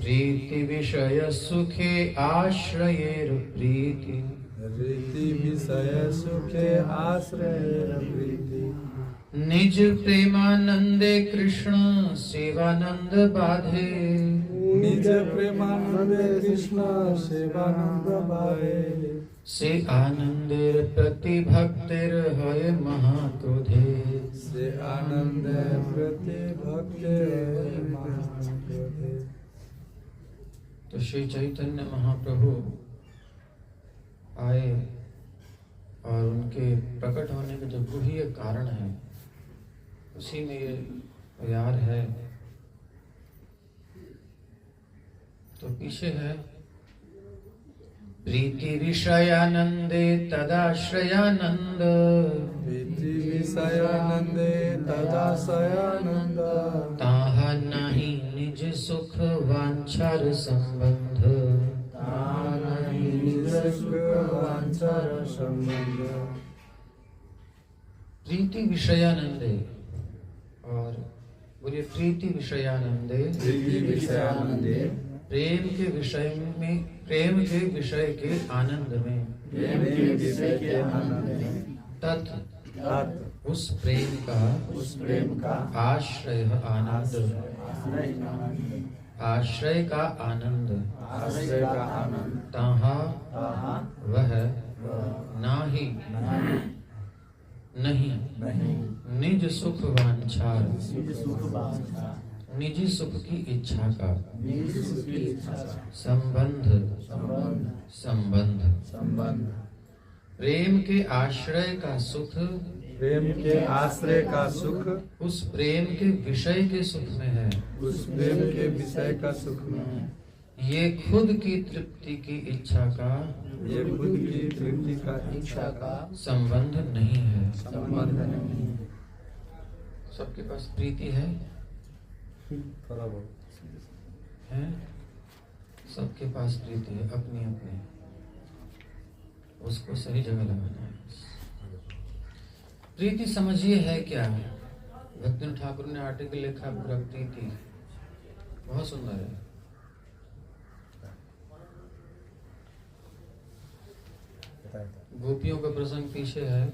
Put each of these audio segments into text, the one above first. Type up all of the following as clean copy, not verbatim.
प्रीति विषय सुखे आश्रयेर प्रीति। प्रीति विषय सुखे आश्रयेर प्रीति। निज प्रेमानंदे कृष्ण सेवानंद बाधे। निज प्रेमानंदे कृष्ण सेवानंद बाधे। से आनंदेर प्रति भक्तिर हय महाक्रोधे। से आनंदे प्रति भक्तिर हय महाक्रोधे। तो श्री चैतन्य महाप्रभु आए और उनके प्रकट होने के जो गुह्य कारण है उसी में ये प्यार है। तो पीछे है प्रीति विषयानंदे तदाश्रयानंद। प्रीति विषयानंदे तदाश्रयानंद। ताहा नहीं निज सुख वांछार संबंध। ताहा नहीं निज सुख वांछार संबंध। प्रीति विषयानंदे, और बोलिए प्रीति विषयानंदे। प्रीति विषयानंदे, प्रेम के विषय में, प्रेम के विषय के आनंद में, प्रेम के विषय के आनंद में, तत् उस प्रेम का आश्रय आनंद। आश्रय का आनंद। ताहा वह नाही नहीं निज सुख वांछार, निजी सुख की इच्छा का संबंध। प्रेम के आश्रय का सुख, प्रेम के आश्रय का सुख उस प्रेम के विषय के सुख में है। उस प्रेम के विषय का सुख में है। ये खुद की तृप्ति की इच्छा का, ये खुद की तृप्ति का इच्छा का संबंध नहीं है। संबंध नहीं है। सबके पास प्रीति है, थोड़ा बहुत है? सबके पास प्रीति है अपनी अपनी, उसको सही जगह लगाना है। प्रीति समझिए है क्या? भक्ति ठाकुर ने आर्टिकल लिखा पूरा प्रीति, बहुत सुंदर है। गोपियों का प्रसंग पीछे है।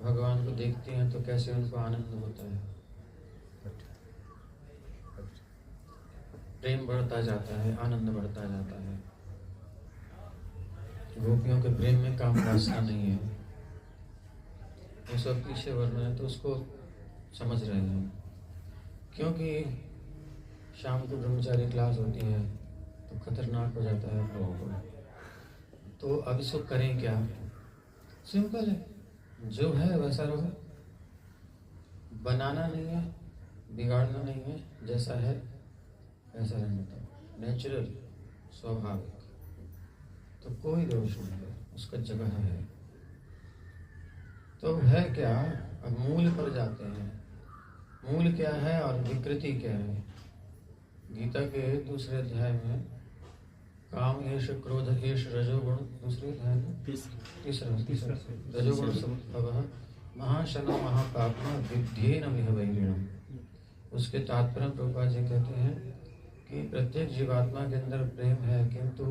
भगवान को देखती हैं तो कैसे उनको आनंद होता है, प्रेम बढ़ता जाता है, आनंद बढ़ता जाता है। गोपियों के प्रेम में काम वासना नहीं है, वो सब पीछे वर्णन है, तो उसको समझ रहे हैं। क्योंकि शाम को ब्रह्मचारी क्लास होती है तो खतरनाक हो जाता है लोगों को। तो अब इसको करें क्या? सिंपल है, जो है वैसा रहो, बनाना नहीं है, बिगाड़ना नहीं है, जैसा है ऐसा रहना था, नेचुरल, स्वाभाविक। तो कोई दोष नहीं है, उसका जगह है। तो है क्या? अब मूल पर जाते हैं। मूल क्या है और विकृति क्या है? गीता के दूसरे अध्याय में काम एष क्रोध एष रजोगुण, दूसरे अध्याय में तीसरा रजोगुण संभवः महाशनो महापापमा विद्येन विह वैरिणम्। उसके तात्पर्य प्रभुपाद जी कहते हैं कि प्रत्येक जीवात्मा के अंदर प्रेम है, किंतु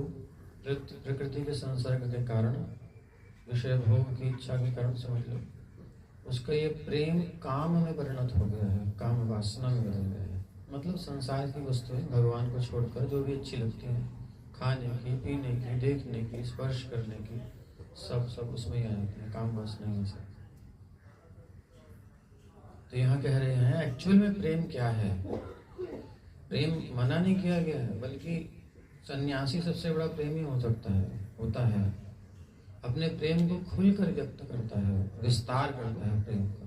प्रकृति के संसर्ग के कारण, विषय भोग की इच्छा के कारण, समझ लो उसका ये प्रेम काम में परिणत हो गया है, काम वासना में बदल गया है। मतलब संसार की वस्तुएं भगवान को छोड़कर जो भी अच्छी लगती हैं, खाने की, पीने की, देखने की, स्पर्श करने की, सब उसमें ही आ जाते हैं, काम वासना में से। तो यहाँ कह रहे हैं एक्चुअल में प्रेम क्या है? प्रेम मना नहीं किया गया है, बल्कि सन्यासी सबसे बड़ा प्रेमी हो सकता है, होता है। अपने प्रेम को खुलकर व्यक्त करता है, विस्तार करता है प्रेम का।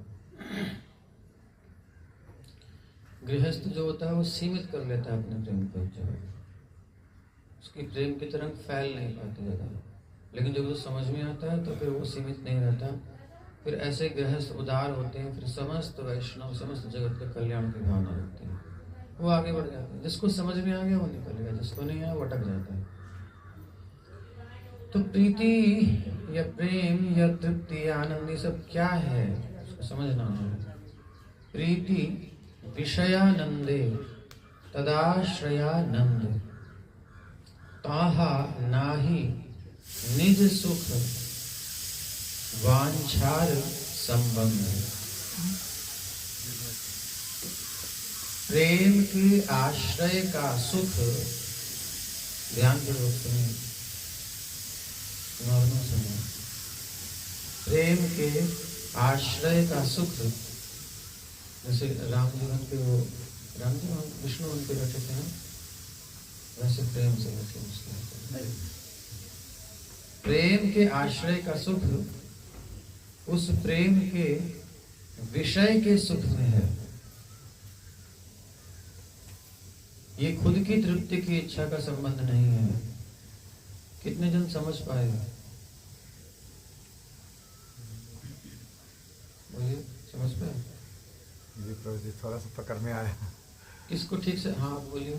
गृहस्थ जो होता है वो सीमित कर लेता है अपने प्रेम को एक जगह, उसकी प्रेम की तरंग फैल नहीं पाती ज़्यादा। लेकिन जब वो समझ में आता है तो फिर वो सीमित नहीं रहता। फिर ऐसे गृहस्थ उदार होते हैं, फिर समस्त वैष्णव, समस्त जगत के कल्याण की भावना रखते हैं, वो आगे बढ़ जाते हैं। जिसको समझ में आ गया वो निकलेगा, जिसको नहीं आया वो अटक जाता है। तो प्रीति या प्रेम या तृप्ति या आनंद, ये सब क्या है उसको समझना है। प्रीति विषयानंदे तदाश्रयानंद। ताहा नाही निज सुख वांछार संबंध। प्रेम के आश्रय का सुख, ध्यान पूर्वक सुनिए, नॉर्मल सुनिए। प्रेम के आश्रय का सुख, जैसे राम जीवन के वो राम जी विष्णु उनके बैठे थे, वैसे प्रेम से बैठे उसके। प्रेम के आश्रय का सुख उस प्रेम के विषय के सुख में है। ये खुद की तृप्ति की इच्छा का संबंध नहीं है। कितने जन समझ पाएगा? बोलिए, समझ पाए? जी प्रभु जी, थोड़ा सा पकड़ में आया। किसको ठीक से? हाँ बोलिए।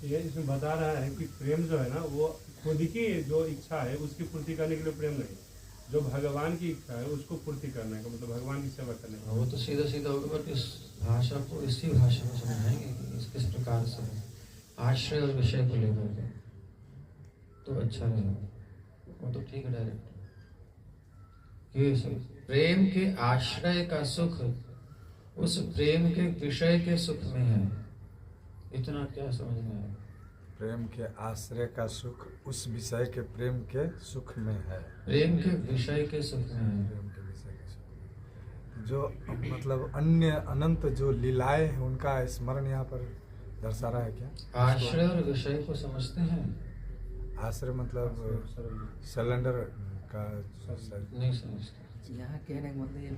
ये इसमें बता रहा है कि प्रेम जो है ना, वो खुद की जो इच्छा है उसकी पूर्ति करने के लिए प्रेम नहीं, जो भगवान की इच्छा है उसको पूर्ति करने का मतलब भगवान की सेवा करने का। वो तो सीधा सीधा होगा, पर इस भाषा को इसी भाषा में समझाएंगे कि किस प्रकार से आश्रय और विषय को लेकर के तो अच्छा रहेगा। वो तो ठीक है डायरेक्ट। ये सब प्रेम के आश्रय का सुख उस प्रेम के विषय के सुख में है। इतना क्या समझ में आया? प्रेम के आश्रय का सुख उस विषय के प्रेम के सुख में है। प्रेम के विषय के सुख में है। प्रेम के विषय के सुख में। जो मतलब अन्य अनंत जो लीलाएं हैं उनका स्मरण यहाँ पर दर्शा रहा है क्या? आश्रय और विषय को समझते हैं? आश्रय मतलब सिलेंडर का नहीं समझते। यहाँ कहने का मतलब ये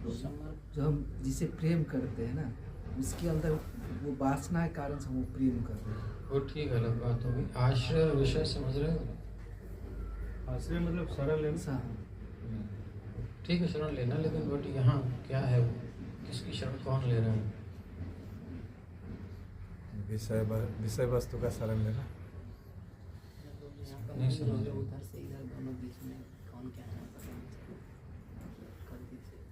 जो हम जिसे प्रेम करते हैं ना, उसके अंदर वो वासना के कारण से वो प्रेम कर रहे हैं। वो ठीक अलग बात होगी। आश्रय और विषय समझ रहे हो? आश्रय मतलब शरण लेना। ठीक है, शरण लेना, लेकिन बट यहाँ क्या है? किसकी शरण कौन ले रहा है? विषय वस्तु का शरण लेना। नहीं समझ रहे। उधर से इधर दोनों बीच में कौन क्या है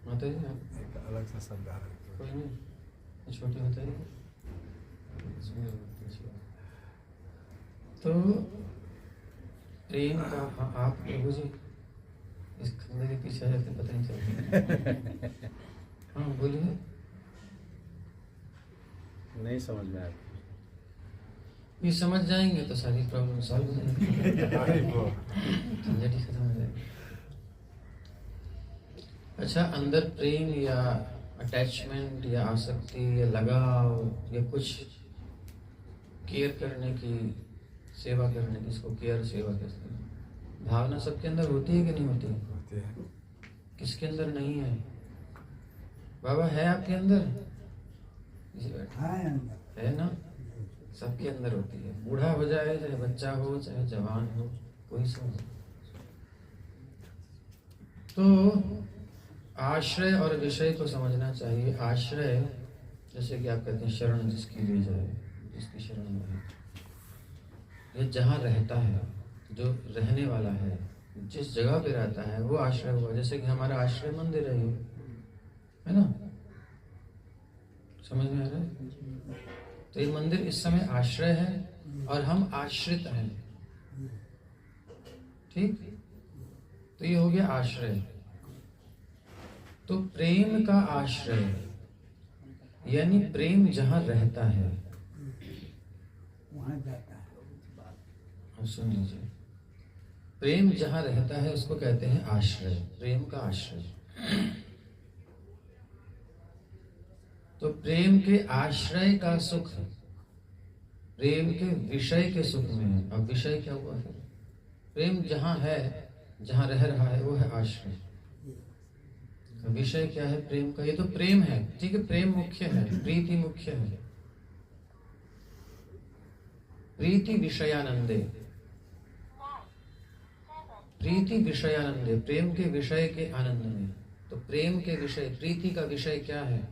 बताइए आप। एक अलग सा शब्द आ रहा है। कोई नहीं, छोटी बताइए। तो प्रेम का, हाँ आप प्रभु जी इस खंडे के पीछे रहते पता नहीं चलता। हाँ बोलिए। नहीं समझ में आया। ये समझ जाएंगे तो सारी प्रॉब्लम सॉल्व हो जाएगी, झंझट ही खत्म हो जाएगी। अच्छा, अंदर प्रेम या अटैचमेंट या आसक्ति या लगाव या कुछ केयर करने की, सेवा करने की, इसको केयर सेवा कहते हैं, भावना सबके अंदर होती है कि नहीं होती? होती है। किसके अंदर नहीं है? बाबा है आपके अंदर? है ना? सबके अंदर होती है। बूढ़ा हो जाए, चाहे बच्चा हो, चाहे जवान हो, कोई समझ। तो आश्रय और विषय को समझना चाहिए। आश्रय जैसे कि आप कहते हैं शरण जिसकी ली जाए, जिसकी शरण में है, ये जहाँ रहता है, जो रहने वाला है, जिस जगह पे रहता है वो आश्रय हुआ। जैसे कि हमारा आश्रय मंदिर है ना? समझ में आ रहा है? तो ये मंदिर इस समय आश्रय है और हम आश्रित हैं। ठीक, तो ये हो गया आश्रय। तो प्रेम का आश्रय यानी प्रेम जहां रहता है वहां जाता है। अब सुन लीजिए, प्रेम जहां रहता है उसको कहते हैं आश्रय, प्रेम का आश्रय। तो प्रेम के आश्रय का सुख प्रेम के विषय के सुख में है। अब विषय क्या हुआ फिर? प्रेम जहां है, जहां रह रहा है, वो है आश्रय। विषय क्या है प्रेम का? ये तो प्रेम है, ठीक है, प्रेम मुख्य है, प्रीति मुख्य है। प्रीति विषयानंदे, प्रीति विषयानंदे, प्रेम के विषय के आनंद में। तो प्रेम के विषय, प्रीति का विषय क्या है?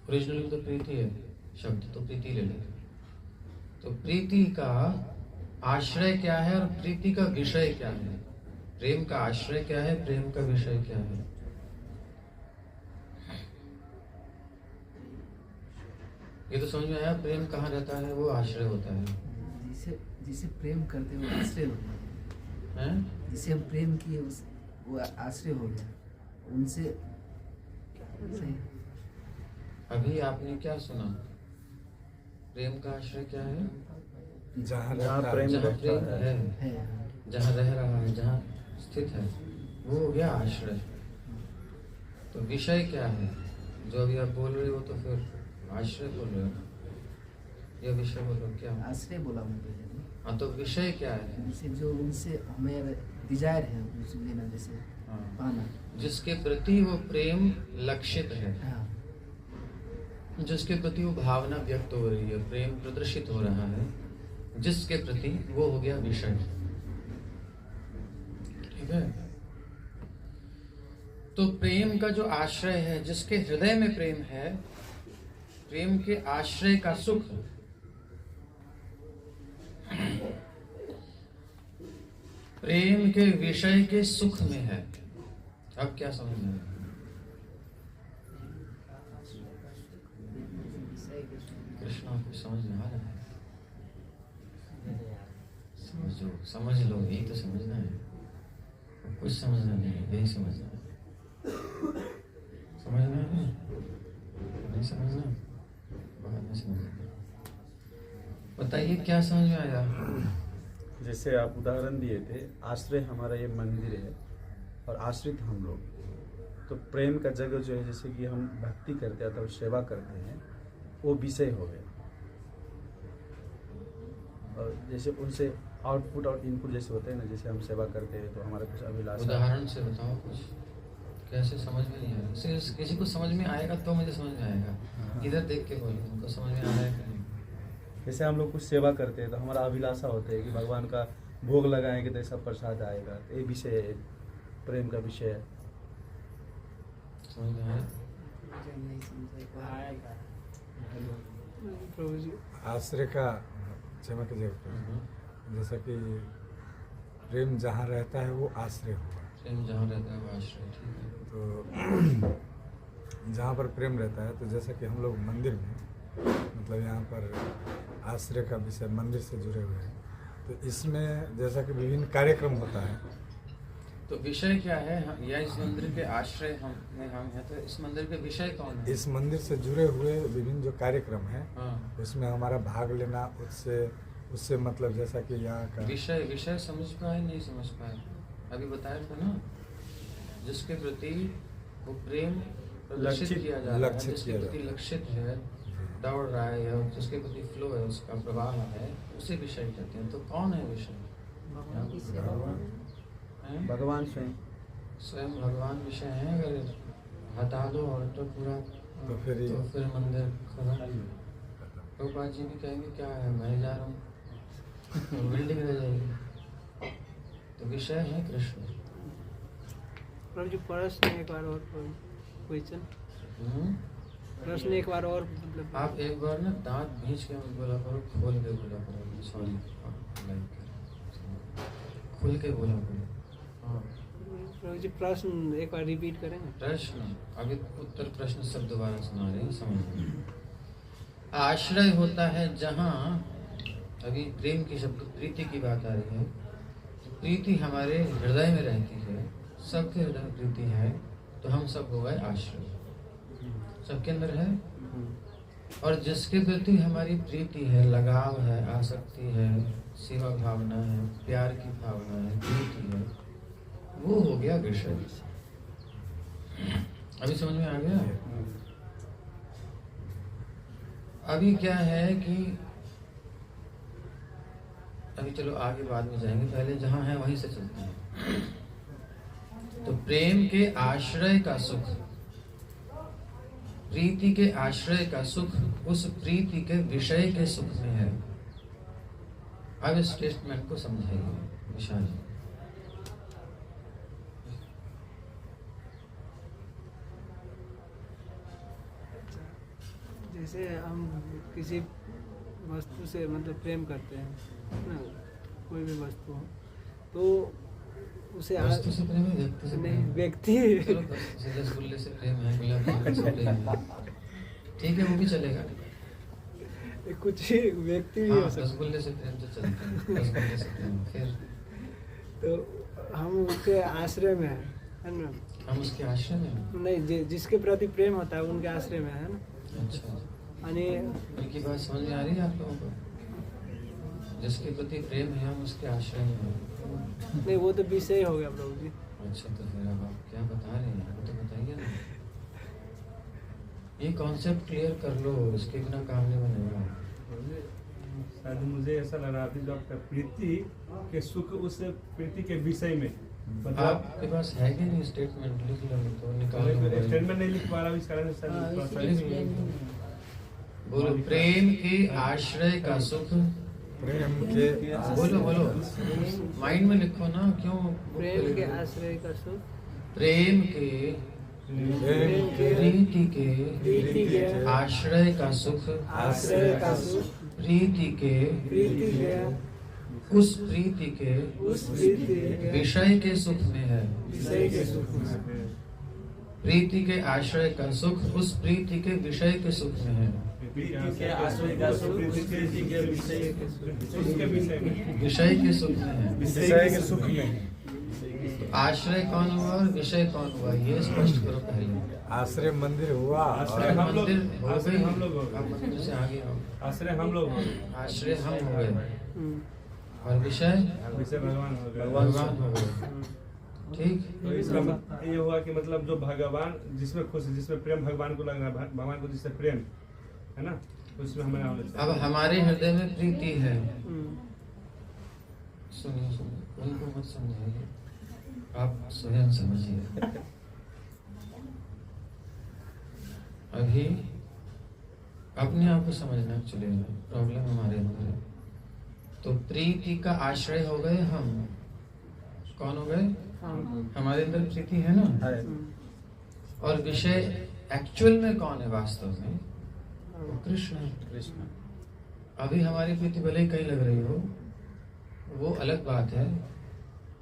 ओरिजिनल तो प्रीति है, शब्द तो प्रीति ले लेते। तो प्रीति का आश्रय क्या है और प्रीति का विषय क्या है? प्रेम का आश्रय क्या है, प्रेम का विषय क्या है? ये तो समझ में आया। प्रेम कहाँ रहता है? वो आश्रय होता है। जिसे जिसे प्रेम करते हैं वो आश्रय हो गया, हैं? जिसे हम प्रेम किए उस वो आश्रय हो गया उनसे। सही। अभी आपने क्या सुना? प्रेम का आश्रय क्या है? जहाँ जहाँ रहता प्रेम है, जहाँ प्रेम है, है जहाँ रह रहा है, जहाँ स्थित है, वो हो गया आश्रय। तो विषय क्या है जो अभी आप बोल रहे हो? तो फिर आश्रय बोल रहे हो या विषय बोल रहे हो? क्या? आश्रय बोला मुझे। हाँ, तो विषय क्या है? जैसे जो उनसे हमें डिजायर है उसे लेना, जैसे हाँ, पाना। जिसके प्रति वो प्रेम लक्षित है, हाँ जिसके प्रति वो भावना व्यक्त हो रही है, प्रेम प्रदर्शित हो रहा है, जिसके प्रति वो हो गया विषय। ठीक है? तो प्रेम का जो आश्रय है, जिसके हृदय में प्रेम है, प्रेम के आश्रय का सुख प्रेम के विषय के सुख में है। अब क्या समझ में आया? कृष्णा को समझ में आ रहा है? समझो, समझ लो, यही तो समझना है। कुछ समझना नहीं है, यही समझना है। समझना है? नहीं समझना, बाद में समझना। बताइए क्या समझ में आया? जैसे आप उदाहरण दिए थे, आश्रय हमारा ये मंदिर है और आश्रित हम लोग। तो प्रेम का जगह जो है, जैसे कि हम भक्ति करते हैं अथवा सेवा करते हैं, वो विषय हो गया। और जैसे उनसे आउटपुट और इनपुट जैसे होते हैं ना, जैसे हम सेवा करते हैं तो हमारा कुछ अभिलाषा। उदाहरण से बताओ कुछ, कैसे? समझ में नहीं आया। किसी को समझ में आएगा तो मुझे समझ में आएगा। इधर देख के बोलो, उनको समझ में आ रहा है कि नहीं? जैसे हम लोग कुछ सेवा करते हैं तो हमारा अभिलाषा होता है कि भगवान का भोग लगाएंगे तो ऐसा प्रसाद आएगा। तो ये विषय है, प्रेम का विषय है। समझ में आया? आश्रय का चमक जगह, जैसा कि प्रेम जहाँ रहता है वो आश्रय होगा। प्रेम जहाँ रहता है वो आश्रय। ठीक है। तो जहाँ पर प्रेम रहता है, तो जैसा कि हम लोग मंदिर में, मतलब यहाँ पर आश्रय का विषय मंदिर से जुड़े हुए हैं, तो इसमें जैसा कि विभिन्न कार्यक्रम होता है। तो विषय क्या है? या इस मंदिर के आश्रय हम हैं, तो इस मंदिर के विषय कौन है? इस मंदिर से जुड़े हुए विभिन्न जो कार्यक्रम हैं, हाँ, उसमें हमारा भाग लेना, उससे मतलब जैसा कि यहाँ का विषय समझ पाए नहीं समझ पाए? अभी बताया था ना, जिसके प्रति वो प्रेम लक्षित किया जा रहा है, जिसके प्रति लक्षित है, दौड़ रहा है, या जिसके प्रति फ्लो है, उसका प्रवाह है, उसे विषय कहते हैं। तो कौन है विषय? हैं? भगवान स्वयं। स्वयं भगवान विषय है। अगर हटा दो और तो पूरा, तो फिर मंदिर खत्म। प्रभुपाद जी भी कहेंगे क्या है, मैं जा रहा हूँ, तो बिल्डिंग रह जाएगी। तो विषय है कृष्ण। प्रभु जी, प्रश्न एक बार और क्वेश्चन, प्रश्न एक बार और, मतलब आप एक बार ना दांत भींच के बोला करो, खोल के बोला करो। सॉरी, खुल के बोला करो। हाँ, प्रभु जी प्रश्न एक बार रिपीट करेंगे? प्रश्न अभी उत्तर प्रश्न सब दोबारा सुना रहे हैं, समझ। आश्रय होता है जहाँ, अभी प्रेम की शब्द प्रीति की बात आ रही है। प्रीति हमारे हृदय में रहती है, सबके हृदय में प्रीति है, तो हम सब हो गए आश्रय, सबके अंदर है। और जिसके प्रति हमारी प्रीति है, लगाव है, आसक्ति है, सेवा भावना है, प्यार की भावना है, प्रीति है, वो हो गया विषय। अभी समझ में आ गया? अभी क्या है कि अभी चलो आगे बाद में जाएंगे, पहले जहां है वहीं से चलते हैं। तो प्रेम के आश्रय का सुख, प्रीति के आश्रय का सुख, उस प्रीति के विषय के सुख में है। अब इस स्टेटमेंट को समझाइए विशाल जी। जैसे हम किसी वस्तु से मतलब प्रेम करते हैं ना, कोई भी वस्तु हो, तो उसे वस्तु से प्रेम है, व्यक्ति से नहीं, प्रेम? व्यक्ति चलो रसगुल्ले से प्रेम है, गुलाब जामुन से प्रेम है, ठीक है, वो भी चलेगा। ये कुछ व्यक्ति भी हाँ, हो सकते रसगुल्ले से प्रेम तो चलते हैं, रसगुल्ले से प्रेम। फिर तो हम उनके आश्रय में है ना। हम उसके आश्रय में हैं। नहीं, जिसके प्रति प्रेम होता है उनके आश्रय में है ना। अच्छा, यानी उनकी बात समझ में आ रही है आप लोगों को? जिसके प्रति प्रेम है हम उसके आश्रय में हैं। नहीं, वो तो विषय हो गया प्रभु जी। अच्छा, तो फिर अब आप क्या बता रहे हैं, वो तो बताइए ना। ये कॉन्सेप्ट क्लियर कर लो, इसके बिना काम नहीं बनेगा। शायद मुझे ऐसा लग रहा था जो आपका प्रीति के सुख उस प्रीति के विषय में मतलब आपके पास है कि नहीं स्टेटमेंट? लिख लो तो निकालो। स्टेटमेंट नहीं लिख पा रहा हूँ, इस कारण से शायद थोड़ा सा बोलो, प्रेम के आश्रय का सुख। प्रेम के बोलो बोलो, माइंड में लिखो ना, क्यों? प्रेम के आश्रय का सुख, प्रेम के प्रेम के प्रीति के प्रीति के आश्रय का सुख, आश्रय का सुख, प्रीति के प्रीति के उस प्रीति के उस प्रीति के विषय के सुख में है। विषय के सुख में। प्रीति के आश्रय का सुख उस प्रीति के विषय के सुख में है। के आश्रय का सुख प्रीति के विषय उसके विषय में विषय के सुख में है। विषय के सुख में आश्रय कौन हुआ और विषय कौन हुआ, ये स्पष्ट करो पहले। आश्रय मंदिर हुआ आश्रय और हम लोग मंदिर हो आश्रय गई, हम लोग हो अब गए, मंदिर से आगे आओ। आश्रय हम लोग हो गए, आश्रय हम हो गए हम्म, और विषय विषय भगवान हो गए। भगवान हो गए। ठीक, तो इसका ये हुआ कि मतलब जो भगवान जिसमें खुश है, जिसमें प्रेम भगवान को लग रहा है, भगवान को जिससे प्रेम है ना, उसमें हमें होना चाहिए। अब हमारे हृदय में प्रीति है। हम्म, सुनिए सुनिए, उनको मत समझाइए, आप स्वयं समझिए। अभी अपने आप को समझना चलेगा, प्रॉब्लम हमारे अंदर है। तो प्रीति का आश्रय हो गए हम। कौन हो गए? हाँ, हमारे अंदर प्रीति है ना। हम्म, और विषय एक्चुअल में कौन है वास्तव में? वो कृष्ण है। कृष्ण अभी हमारी प्रीति भले ही कहीं लग रही हो, वो अलग बात है,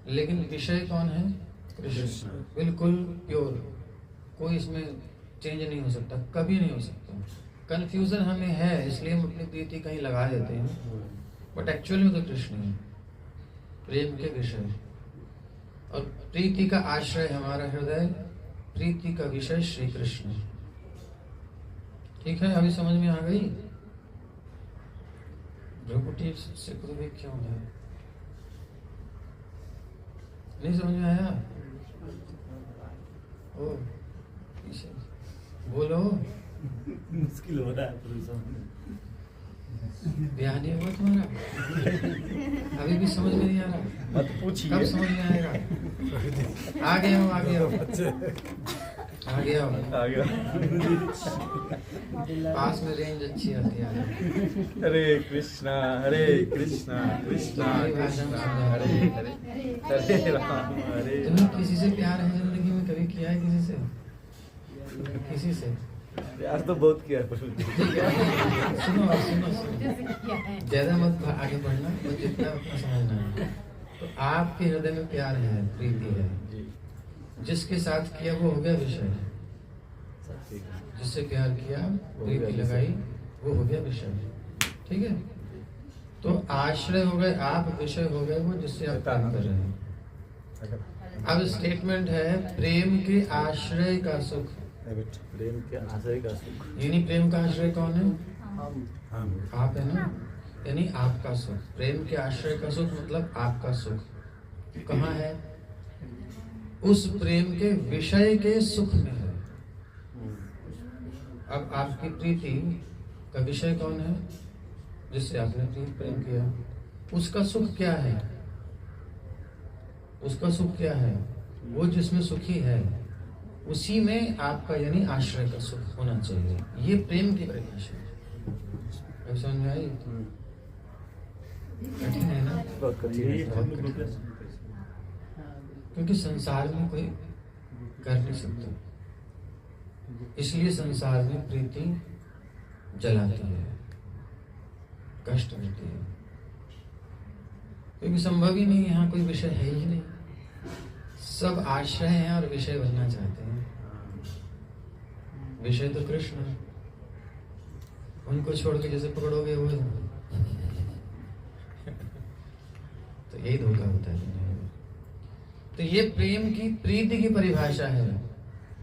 लेकिन विषय कौन है? कृष्ण। बिल्कुल प्योर, कोई इसमें चेंज नहीं हो सकता, कभी नहीं हो सकता। कंफ्यूजन हमें है, इसलिए हम अपनी प्रीति कहीं लगा देते हैं, बट एक्चुअल में तो कृष्ण है, प्रेम के विषय। और प्रीति का आश्रय हमारा हृदय, प्रीति का विषय श्री कृष्ण। ठीक है, अभी समझ में आ गई? भ्रुकुटी से कुछ क्यों है? नहीं समझ में आया? ओ पीछे बोलो, मुश्किल हो रहा है पुरुषों में। ब्याह नहीं हुआ तुम्हारा? अभी भी समझ में नहीं आ रहा? मत पूछिए। कब समझ में आएगा? आगे आओ, आगे आओ, आगे आओ। आ गया। पास में रेंज अच्छी आती है। हरे कृष्णा कृष्णा कृष्णा हरे हरे हरे राम हरे तुम्हें किसी से प्यार है जिंदगी में? कभी किया है किसी से? किसी से? प्यार तो बहुत किया है प्रभु जी। ठीक है, सुनो सुनो सुनो, ज्यादा मत आगे बढ़ना, बस जितना अपना समझना है। तो आपके हृदय में प्यार है, प्रीति है, जिसके साथ किया वो हो गया विषय। जिससे प्यार किया, प्रीति लगाई, वो हो गया विषय। ठीक है, तो आश्रय हो गए आप, विषय हो गए वो जिससे आप काम कर रहे हैं। अब स्टेटमेंट है प्रेम के आश्रय का सुख। प्रेम के आश्रय का सुख। यानी प्रेम का आश्रय कौन है? हम आप है ना, यानी आपका सुख। प्रेम के आश्रय का सुख मतलब आपका सुख कहाँ है? उस प्रेम के विषय के सुख में है। अब आपकी प्रीति का विषय कौन है? जिससे आपने प्रेम किया, उसका सुख क्या है? उसका सुख क्या है? वो जिसमें सुखी है, उसी में आपका यानी आश्रय का सुख होना चाहिए। ये प्रेम की परिभाषा है। समझ में आई? कठिन है ना? बहुत कठिन है। हम लोग रुपये क्योंकि संसार में कोई कर नहीं सकता, इसलिए संसार में प्रीति जलाती है, कष्ट देती है, क्योंकि संभव ही नहीं, यहाँ कोई विषय है ही नहीं। सब आश्रय हैं और विषय बनना चाहते हैं। विषय तो कृष्ण है, उनको छोड़ के जैसे पकड़ोगे वो तो यही धोखा होता है दुनिया में। तो ये प्रेम की प्रीति की परिभाषा है।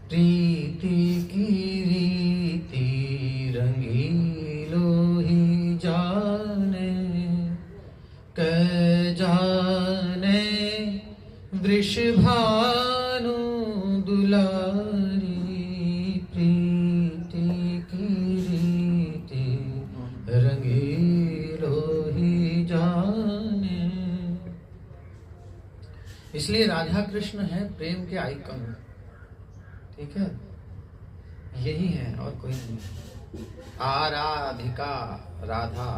प्रीति की रीति रंगीलो ही जाने, कै जाने वृषभानु दुलारी। प्रीति की रीति रंगीलो ही जाने। इसलिए राधा कृष्ण है प्रेम के आइकन, ठीक है, यही है और कोई नहीं। आराधिका राधा,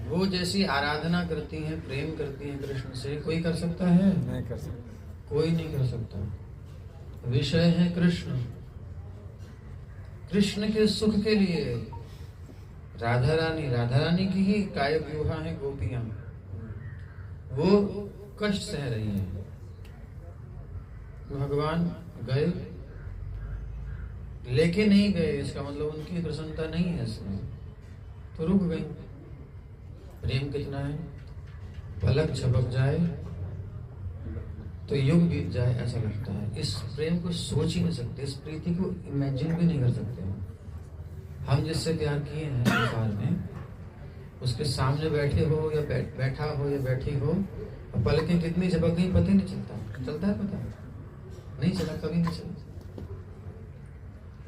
वो जैसी आराधना करती हैं, प्रेम करती हैं कृष्ण से, कोई कर सकता है? नहीं कर सकते। कोई नहीं कर सकता। विषय है कृष्ण, कृष्ण के सुख के लिए राधा रानी की ही कायक व्यूहा है गोपियां, वो कष्ट सह रही हैं। भगवान गए, लेके नहीं गए, इसका मतलब उनकी प्रसन्नता नहीं है इसमें, तो रुक गई। प्रेम कितना है, पलक झपक जाए तो युग बीत जाए ऐसा लगता है। इस प्रेम को सोच ही नहीं सकते, इस प्रीति को इमेजिन भी नहीं कर सकते। हम जिससे प्यार किए हैं संसार में, उसके सामने बैठे हो या बैठा हो या बैठी हो, और पलकें कितनी झपक गई पता ही नहीं चलता। चलता है पता? नहीं चला, कभी नहीं चला।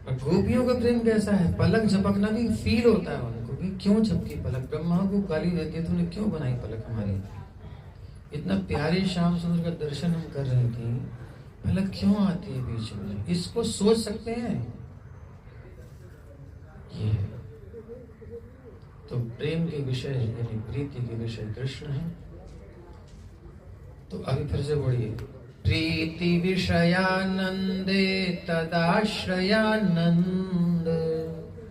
और गोपियों का प्रेम कैसा है, पलक झपकना भी फील होता है उनको कि क्यों झपकी पलक। ब्रह्मा को गाली देती है, तूने क्यों बनाई पलक हमारी, इतना प्यारे श्याम सुंदर का दर्शन हम कर रहे थे, पलक क्यों आती है बीच में। इसको सोच सकते हैं ये। तो प्रेम के विषय यानी प्रीति के विषय कृष्ण है। तो अभी फिर से बढ़िए। प्रीति विषयानंदे तदाश्रयानंद,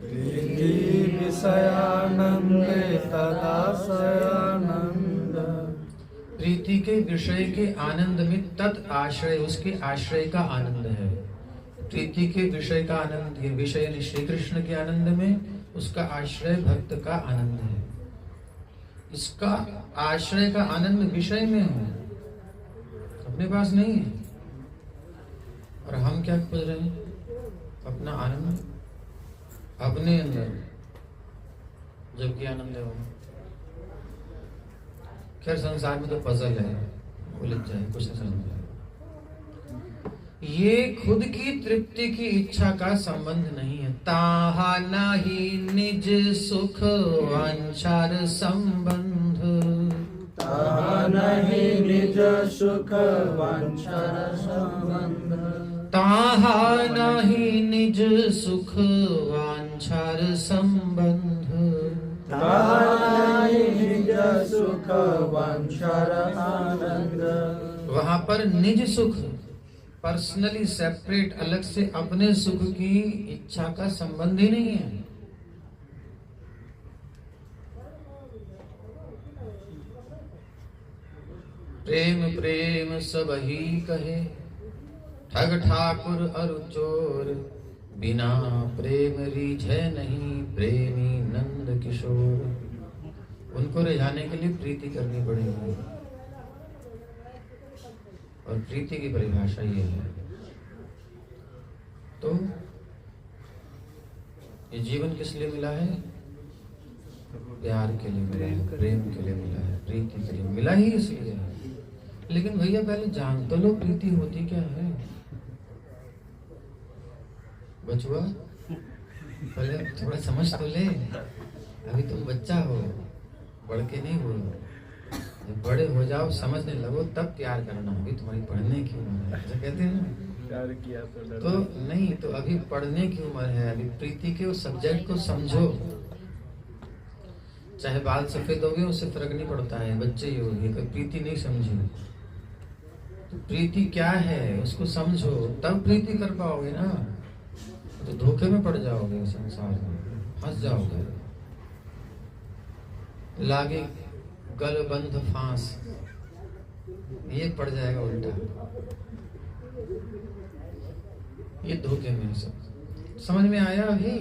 प्रीति विषयानंदे तदाश्रयानंद। प्रीति के विषय के आनंद में तत् आश्रय, उसके आश्रय का आनंद है। प्रीति के विषय का आनंद, ये विषय यानी श्री कृष्ण के आनंद में, उसका आश्रय भक्त का आनंद है। इसका आश्रय का आनंद विषय में है, अपने पास नहीं है। और हम क्या खोज रहे हैं, अपना आनंद अपने अंदर, जबकि आनंद है वो। खैर संसार में तो पजल है, उलझ जाए कुछ नहीं समझ जाए। ये खुद की तृप्ति की इच्छा का संबंध नहीं है। ताहा नहीं निज सुख वांछार संबंध, ताहा नहीं निज सुख वांछार संबंध, ताहा नहीं निज सुख वांछार संबंध, ताहा नहीं निज सुख वांछार आनंद। वहां पर निज सुख, पर्सनली सेपरेट, अलग से अपने सुख की इच्छा का संबंध ही नहीं है। प्रेम प्रेम सब ही कहे, ठग ठाकुर अरु चोर, बिना प्रेम रिझे नहीं प्रेमी नंद किशोर। उनको रिझाने के लिए प्रीति करनी पड़ेगी, और प्रीति की परिभाषा ये है। तो ये जीवन किस लिए मिला है, प्यार के लिए मिला है, प्रेम के लिए मिला है, प्रीति के लिए मिला ही इसलिए है। लेकिन भैया पहले जान तो लो प्रीति होती क्या है। बचुआ पहले थोड़ा समझ तो ले, अभी तुम बच्चा हो, बढ़ के नहीं हो। जब बड़े हो जाओ, समझने लगो, तब प्यार करना। अभी तुम्हारी पढ़ने की उम्र है, ऐसा कहते हैं ना। प्यार किया तो नहीं, तो अभी पढ़ने की उम्र है, अभी प्रीति के उस सब्जेक्ट को समझो। चाहे बाल सफेद हो गए, उससे फर्क नहीं पड़ता है, बच्चे ही हो गए, कोई प्रीति नहीं समझी। तो प्रीति क्या है उसको समझो, तब प्रीति कर पाओगे ना। तो धोखे में पड़ जाओगे, संसार में फंस जाओगे। लागे गलबंध फांस, ये पड़ जाएगा उल्टा। ये धोखे में सब। समझ में आया अभी?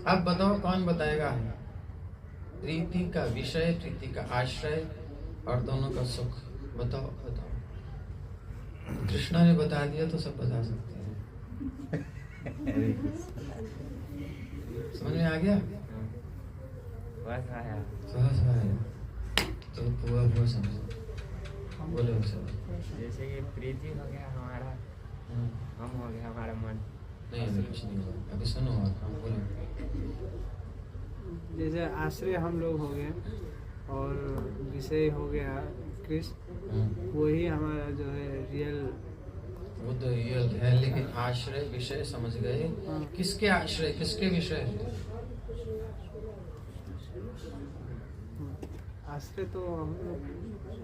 अब बताओ कौन बताएगा? प्रीति का विषय, प्रीति का आश्रय और दोनों का सुख। बताओ बताओ। कृष्णा ने बता दिया तो सब बता सकते हैं। समझ में आ गया? बस आया। समझ आया तो पूरा समझो। बोलो सब। जैसे कि प्रीति हो गया हमारा, हम हो गया हमारा मन। नहीं अभी कुछ नहीं हुआ, अभी सुनो और हम बोलो। जैसे आश्रय हम लोग हो गए और विषय हो गया कृष्ण, वही हमारा जो है रियल। वो तो रियल है, लेकिन आश्रय विषय समझ गए। किसके आश्रय, किसके विषय? आश्रय तो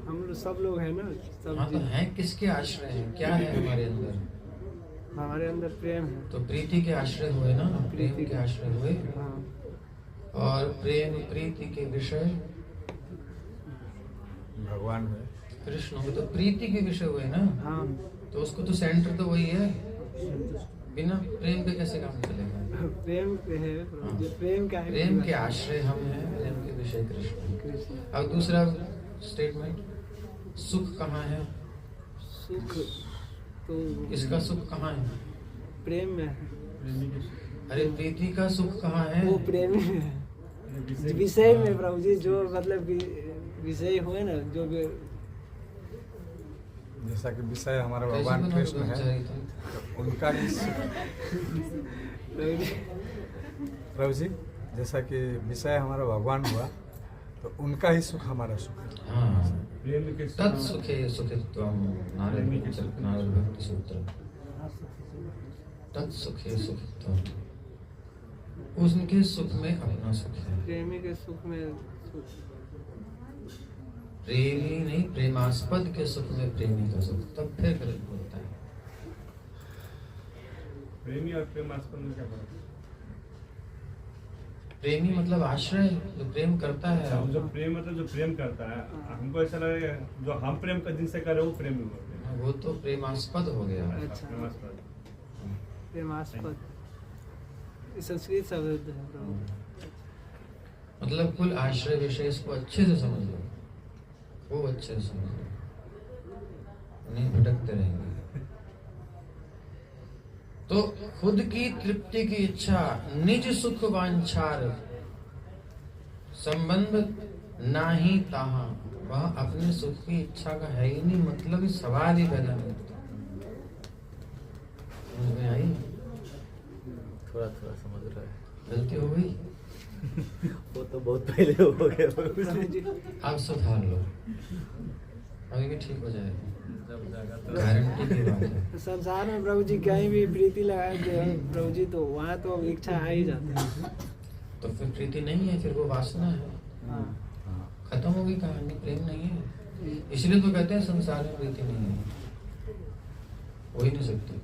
हम लोग सब लोग हैं ना, सब। हाँ तो हैं, किसके आश्रय हैं? क्या है हमारे अंदर? हमारे अंदर प्रेम है। तो प्रीति के आश्रय हुए ना, प्रेम के आश्रय हुए। हाँ। और प्रेम प्रीति के विषय भगवान में कृष्ण हुए, तो प्रीति के विषय हुए ना। हाँ। तो उसको तो सेंटर तो वही है, बिना प्रेम के कैसे काम चलेगा? प्रेम है, जो प्रेम का है। प्रेम के आश्रय हम हैं, प्रेम के विषय कृष्ण। अब दूसरा स्टेटमेंट, सुख कहाँ है? सुख तो इसका सुख कहाँ है? प्रेम में है। अरे प्रीति का सुख कहाँ है? वो प्रेम में है, विषय में प्रभु जी। जो मतलब विषय हुए ना, जो जैसा कि विषय हमारा भगवान कृष्ण है, तो उनका ही प्रभु जी, जैसा कि विषय हमारा भगवान हुआ, तो उनका ही सुख हमारा सुख है। हाँ, प्रेम के तत्सुखे सुखित्वम, नारद भक्ति सूत्र। तत्सुखे सुखित्वम, उनके सुख में अपना सुख है। प्रेमी के सुख में सुख। प्रेमी नहीं, प्रेमास्पद के सुख में प्रेमी का सुख। तब फिर गलत बोलता है। प्रेमी और प्रेमास्पद में क्या फर्क है? प्रेमी मतलब आश्रय, जो प्रेम करता है। अच्छा, जो प्रेम मतलब जो प्रेम करता है, हमको ऐसा लगेगा जो हम प्रेम का जिनसे कर रहे हैं वो प्रेम हुआ। वो तो प्रेमास्पद हो गया। अच्छा। प्रेमास्पद। प्रेमास्पद संस्कृत शब्द है प्रभु। मतलब कुल आश्रय विषय, इसको अच्छे से समझ लो, खूब अच्छे से समझ लो, नहीं भटकते रहेंगे। तो खुद की तृप्ति की इच्छा, निज सुख वांछार संबंध नाही ताहा, वह अपने सुख की इच्छा का है ही नहीं। मतलब इस सवाल ही पैदा नहीं होता। समझ में आई? थोड़ा थोड़ा समझ रहा है। गलती हो गई वो तो बहुत पहले हो गया। आप सुधार लो, अभी भी ठीक हो जाएगा, गारंटी की बात है। संसार में प्रभु जी कहीं भी प्रीति लगाते हैं प्रभु जी, तो वहाँ तो इच्छा आ ही जाती है। तो फिर प्रीति नहीं है, फिर वो वासना है। हाँ। खत्म हो गई कहानी, प्रेम नहीं है। इसलिए तो कहते हैं संसार में प्रीति नहीं है, हो ही नहीं सकती।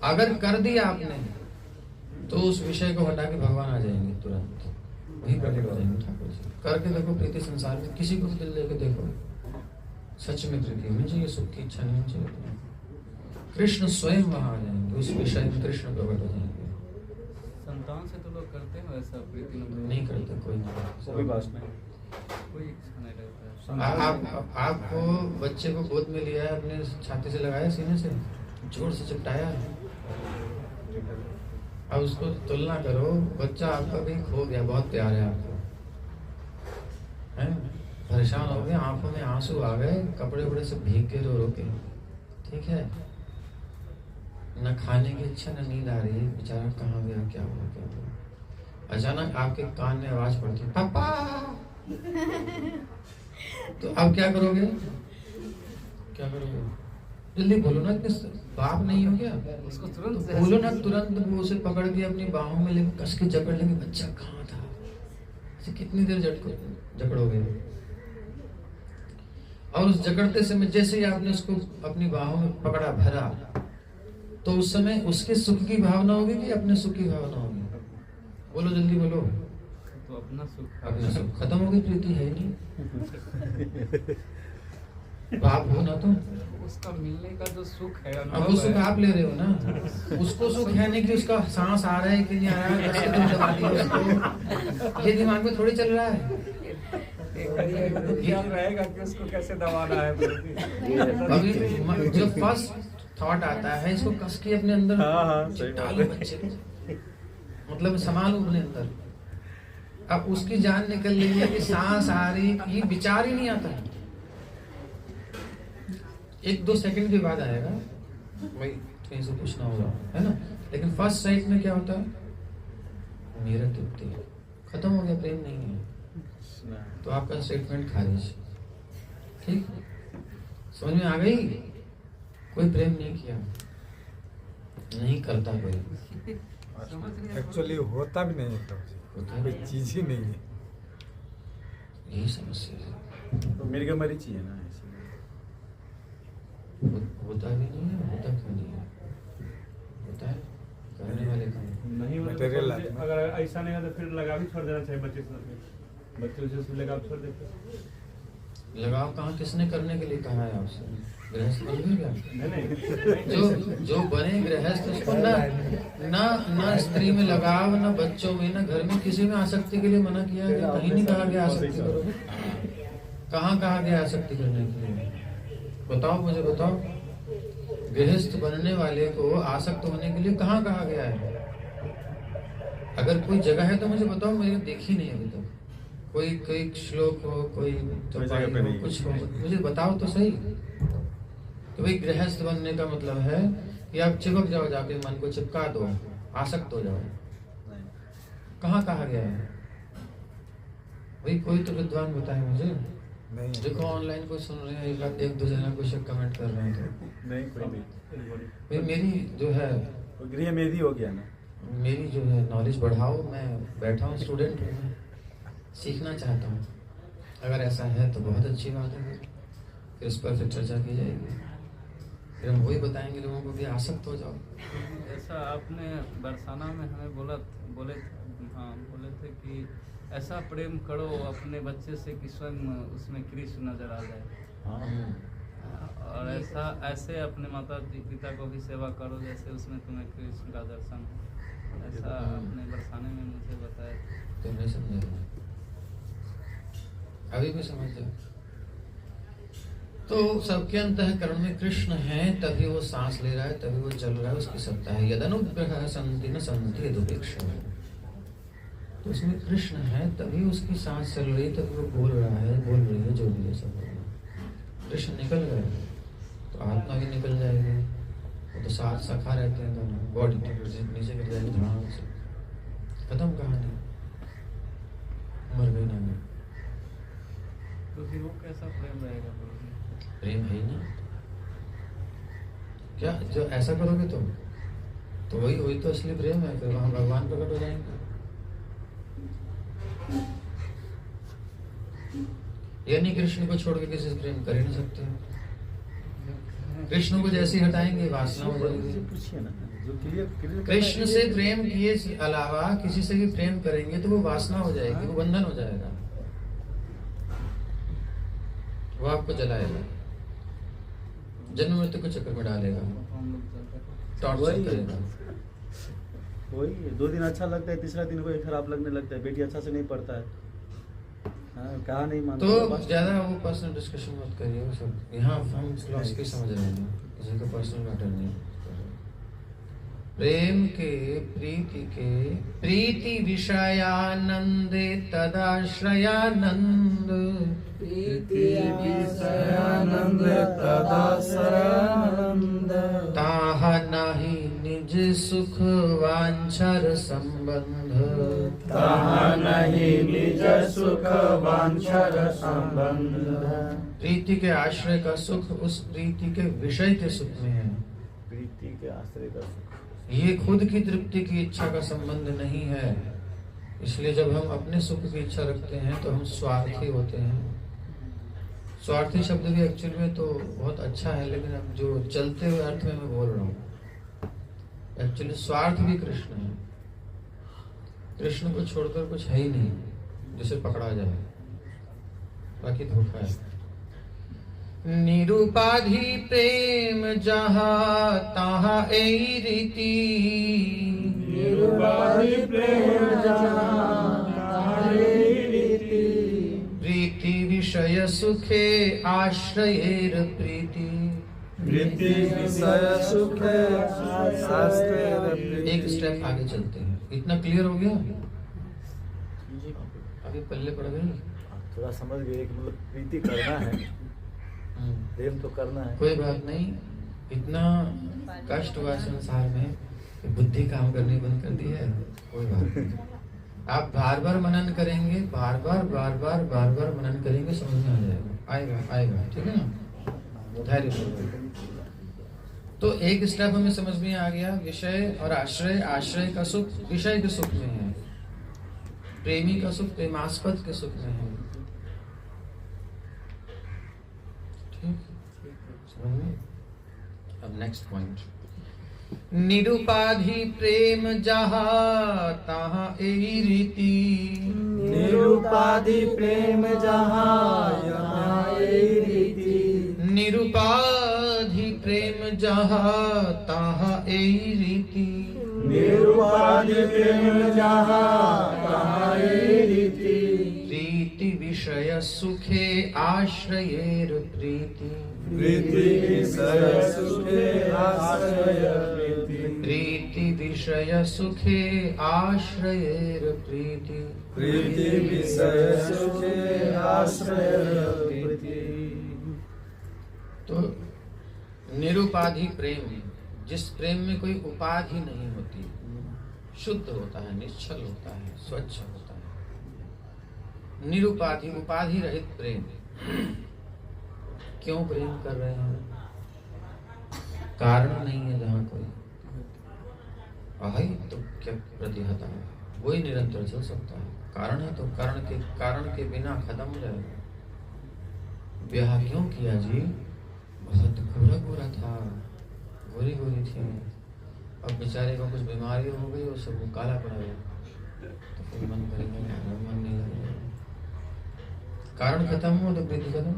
अगर कर दिया आपने तो उस विषय को हटा के भगवान आ जाएंगे तुरंत, वही प्रकट हो जाएंगे ठाकुर जी। करके देखो प्रीति संसार में, किसी को भी दिल लेके देखो, सच में प्रीति होनी चाहिए, सुख की इच्छा नहीं होनी चाहिए। कृष्ण स्वयं वहां आ जाएंगे, उस विषय में कृष्ण प्रकट हो जाएंगे। संतान से तो लोग करते हैं वैसा, प्रीति नहीं करते कोई नहीं, कोई वासना नहीं। कोई इच्छा नहीं रहता है। आपको बच्चे को गोद में लिया है, अपने छाती से लगाया, सीने से जोर से चिपटाया है। अब उसको तुलना करो, बच्चा आपका भी खो गया, बहुत प्यार है आपको, हैं? परेशान हो गए, आंखों में आंसू आ गए, कपड़े वपड़े से भीग के रो रो के, ठीक है, न खाने की इच्छा न नींद आ रही है, बेचारा कहाँ गया, क्या हुआ क्या हुआ। अचानक आपके कान में आवाज पड़ती है, पापा। तो अब क्या करोगे, क्या करोगे? जल्दी बोलो ना, कि बाप नहीं हो गया, उसको तुरंत तो बोलो ना, तुरंत वो उसे पकड़ के अपनी बाहों में लेकर कस के जकड़ लेंगे, बच्चा कहाँ था। ऐसे कितनी देर जकड़ोगे? और उस जकड़ते समय जैसे ही आपने उसको अपनी बाहों में पकड़ा, भरा, तो उस समय उसके सुख की भावना होगी कि अपने सुख की भावना होगी? बोलो जल्दी बोलो। तो अपना सुख, अपना सुख। खत्म हो गई, प्रीति है ही नहीं। तो आप हो ना तुम, उसका मिलने का जो सुख है, अब वो सुख आप ले रहे हो ना। उसको सुख है नहीं कि उसका सांस आ रहा है कि नहीं आ रहा है, कैसे तुम दबा दिए उसको, ये दिमाग में थोड़ी चल रहा है। ख्याल रहेगा कि उसको कैसे दबाना है। अभी जो फर्स्ट थॉट आता है, इसको कस के अपने अंदर चिपटा लो बच्चे को, मतलब संभालो अपने अंदर। अब उसकी जान निकल रही है कि सांस आ रही, ये विचार ही नहीं आता है। 1-2 सेकंड के बाद आएगा, भाई कहीं से पूछना होगा, है ना। लेकिन फर्स्ट साइड में क्या होता है, मेरा तृप्ति, खत्म हो गया, प्रेम नहीं है, तो आपका स्टेटमेंट खारिज। ठीक, समझ में आ गई। कोई प्रेम नहीं किया, नहीं करता कोई, एक्चुअली होता भी नहीं है, होता कोई चीज ही नहीं है। यही समस्या है। तो मिर्ग मरीची है ना, होता भी नहीं है, होता क्यों नहीं है, होता है करने वाले का नहीं होता Material तो आदमी। अगर ऐसा नहीं है तो फिर लगाव ही छोड़ देना चाहिए बच्चे से। बच्चे से लगाव छोड़ देते। लगाव कहाँ, किसने करने के लिए कहा है आपसे? गृहस्थ बन गए क्या? नहीं जो बने गृहस्थ, उसको ना स्त्री में लगाव, ना बच्चों में, ना घर में, किसी में आसक्ति के लिए मना किया गया? कहीं नहीं कहा गया आसक्ति करो। कहाँ कहा गया आसक्ति करने के लिए? बताओ, मुझे बताओ। गृहस्थ बनने वाले को आसक्त होने के लिए कहाँ कहा गया है? अगर कोई जगह है तो मुझे बताओ, मैंने देखी नहीं अभी तक। कोई श्लोक हो, कोई जगह पे नहीं, कुछ हो, मुझे बताओ तो सही। तो भाई गृहस्थ बनने का मतलब है कि आप चिपक जाओ, जाके मन को चिपका दो, आसक्त हो जाओ। कहाँ कहा गया है भाई? कोई तो विद्वान बताए मुझे। नहीं देखो ऑनलाइन कोई सुन रहे हैं, 1-2 जना कुछ कमेंट कर रहे हैं तो नहीं कोई नहीं। भाई मेरी जो है, तो गृह मेधी हो गया ना। मेरी जो है नॉलेज बढ़ाओ। मैं बैठा हूँ, स्टूडेंट हूँ, मैं सीखना चाहता हूँ। अगर ऐसा है तो बहुत अच्छी बात है, फिर इस पर फिर चर्चा की जाएगी, फिर हम वही बताएंगे लोगों को कि आसक्त हो जाओ। ऐसा आपने बरसाना में हमें बोले थे कि ऐसा प्रेम करो अपने बच्चे से कि स्वयं उसमें कृष्ण नजर आ जाए। और ऐसे अपने माता पिता को भी सेवा करो जैसे उसमें तुम्हें कृष्ण का दर्शन हो। ऐसा आपने बरसाने में मुझे बताया था। तुम नहीं समझे, अभी भी समझ जाओ। तो सबके अंतःकरण में कृष्ण है, तभी वो सांस ले रहा है, तभी वो चल रहा है, उसकी सत्ता है। यदनुग्रह संति न संति यदुपेक्षा। तो उसमें कृष्ण है, तभी उसकी सांस चल रही है, तभी वो बोल रहा है, बोल रही है, जो भी है सब। कृष्ण निकल गए तो आत्मा भी निकल जाएगी। वो तो साथ सखा रहते हैं दोनों, बॉडी नीचे गिर जाएगी ध्यान से, खत्म कहानी, मर गई ना। तो फिर वो कैसा प्रेम रहेगा? प्रेम है ही नहीं क्या? जो ऐसा करोगे तुम तो वही तो असली प्रेम है। फिर वहां भगवान प्रकट हो जाएंगे। यानी कृष्ण को छोड़ के किसी से प्रेम कर ही नहीं सकते। कृष्ण को जैसे हटाएंगे वासना हो जाएगी। पूछिए ना, जो क्लियर कृष्ण से प्रेम किए अलावा किसी से भी प्रेम करेंगे तो वो वासना हो जाएगी, वो बंधन हो जाएगा, वो आपको जलाएगा, जन्म मृत्यु को चक्कर में डालेगा, टॉर्चर करेगा। वही 2 दिन अच्छा लगता है, तीसरा दिन कोई खराब लगने लगता है। बेटी अच्छा से नहीं पढ़ता है, कहा नहीं मानता। तो ज्यादा वो पर्सनल डिस्कशन मत करिए, वो सब यहाँ हम फिलॉसफी समझ रहे हैं, किसी का पर्सनल मैटर नहीं। प्रेम के प्रीति विषयानंदे तदाश्रयानंद, ताहा नाही निज सुख वांछर संबंध, प्रीति के आश्रय का सुख उस प्रीति के विषय के सुख में है। प्रीति के आश्रय का सुख, ये खुद की तृप्ति की इच्छा का संबंध नहीं है। इसलिए जब हम अपने सुख की इच्छा रखते हैं तो हम स्वार्थी होते हैं। स्वार्थी शब्द भी एक्चुअल में तो बहुत अच्छा है, लेकिन अब जो चलते हुए अर्थ में मैं बोल रहा हूँ, एक्चुअली स्वार्थ भी कृष्ण है। कृष्ण को छोड़कर कुछ है ही नहीं जिसे पकड़ा जाए, बाकी धोखा है। निरुपाधि प्रेम जहाँ तहाँ एई रीति, निरुपाधि प्रेम जहाँ तहाँ एई रीति, प्रीति विषय सुखे आश्रयेर प्रीति, प्रीति विषय सुख आश्रय। एक स्टेप आगे चलते हैं। इतना क्लियर हो गया? अभी पल्ले पड़ गई। थोड़ा समझ गए कि मतलब प्रीति करना है, प्रेम तो करना है। कोई बात नहीं। इतना कष्ट हुआ संसार में कि बुद्धि काम करनी बंद कर दी है। कोई बात नहीं, आप बार बार मनन करेंगे, बार बार मनन करेंगे, समझ में आ जाएगा, आएगा। ठीक है ना? धैर्य पूर्वक। तो एक स्टेप हमें समझ में आ गया, विषय और आश्रय। आश्रय का सुख विषय के सुख में है, प्रेमी का सुख प्रेमास्पद के सुख में है। अब नेक्स्ट पॉइंट, निरुपाधि प्रेम जहाँ तहाँ एई रीति, निरुपाधि प्रेम जहाँ यहाँ एई रीति, निरुपाधि प्रेम जहाँ तहाँ एई रीति, निरुपाधि प्रेम जहाँ तहाँ एई रीति, प्रीति विषय सुखे आश्रयेर प्रीति, प्रीति विषय सुखे आश्रय प्रीति, प्रीति विषय सुखे आश्रयेर प्रीति, प्रीति विषय सुखे आश्रय प्रीति। तो निरुपाधि प्रेम, जिस प्रेम में कोई उपाधि नहीं होती, शुद्ध होता है, निश्चल होता है, स्वच्छ होता है। निरुपाधि, उपाधि रहित प्रेम। क्यों प्रेम कर रहे हैं? कारण नहीं है जहाँ कोई अहि तो क्या प्रतिहता है, वही निरंतर चल सकता है। कारण है तो कारण के बिना खत्म हो जाएगा। ब्याह क्यों किया जी? बहुत गोरा था, गोरी थी, अब बेचारे को कुछ बीमारी हो गई, वो सब काला पड़ गया, तो फिर मन करेगा, मन नहीं लगेगा। कारण खत्म हो तो प्रीति खत्म।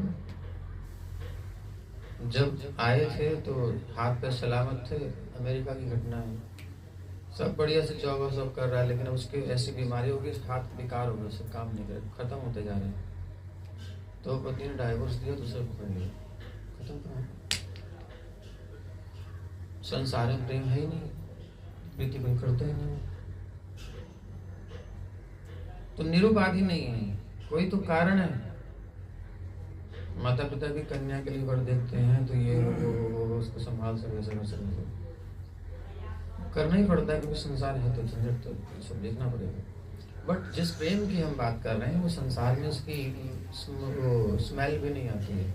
जब आए थे तो हाथ पे सलामत थे, अमेरिका की घटना है, सब बढ़िया से जॉब सब कर रहा है, लेकिन उसके ऐसी बीमारी हो गई, हाथ बेकार हो गया, सब काम नहीं कर, खत्म होते जा रहे हैं। तो पति ने डाइवोर्स दिया, दूसरे पकड़ लिया, खत्म करो। संसार में प्रेम है ही नहीं, प्रीति कोई करते ही नहीं। तो निरुपाधि नहीं है, कोई तो कारण है। माता पिता भी कन्या के लिए वर देखते हैं, तो ये वो उसको संभाल सके, ऐसा करना ही पड़ता है, क्योंकि संसार है तो झंझट तो सब देखना पड़ेगा। बट जिस प्रेम की हम बात कर रहे हैं, वो संसार में उसकी स्मेल भी नहीं आती है,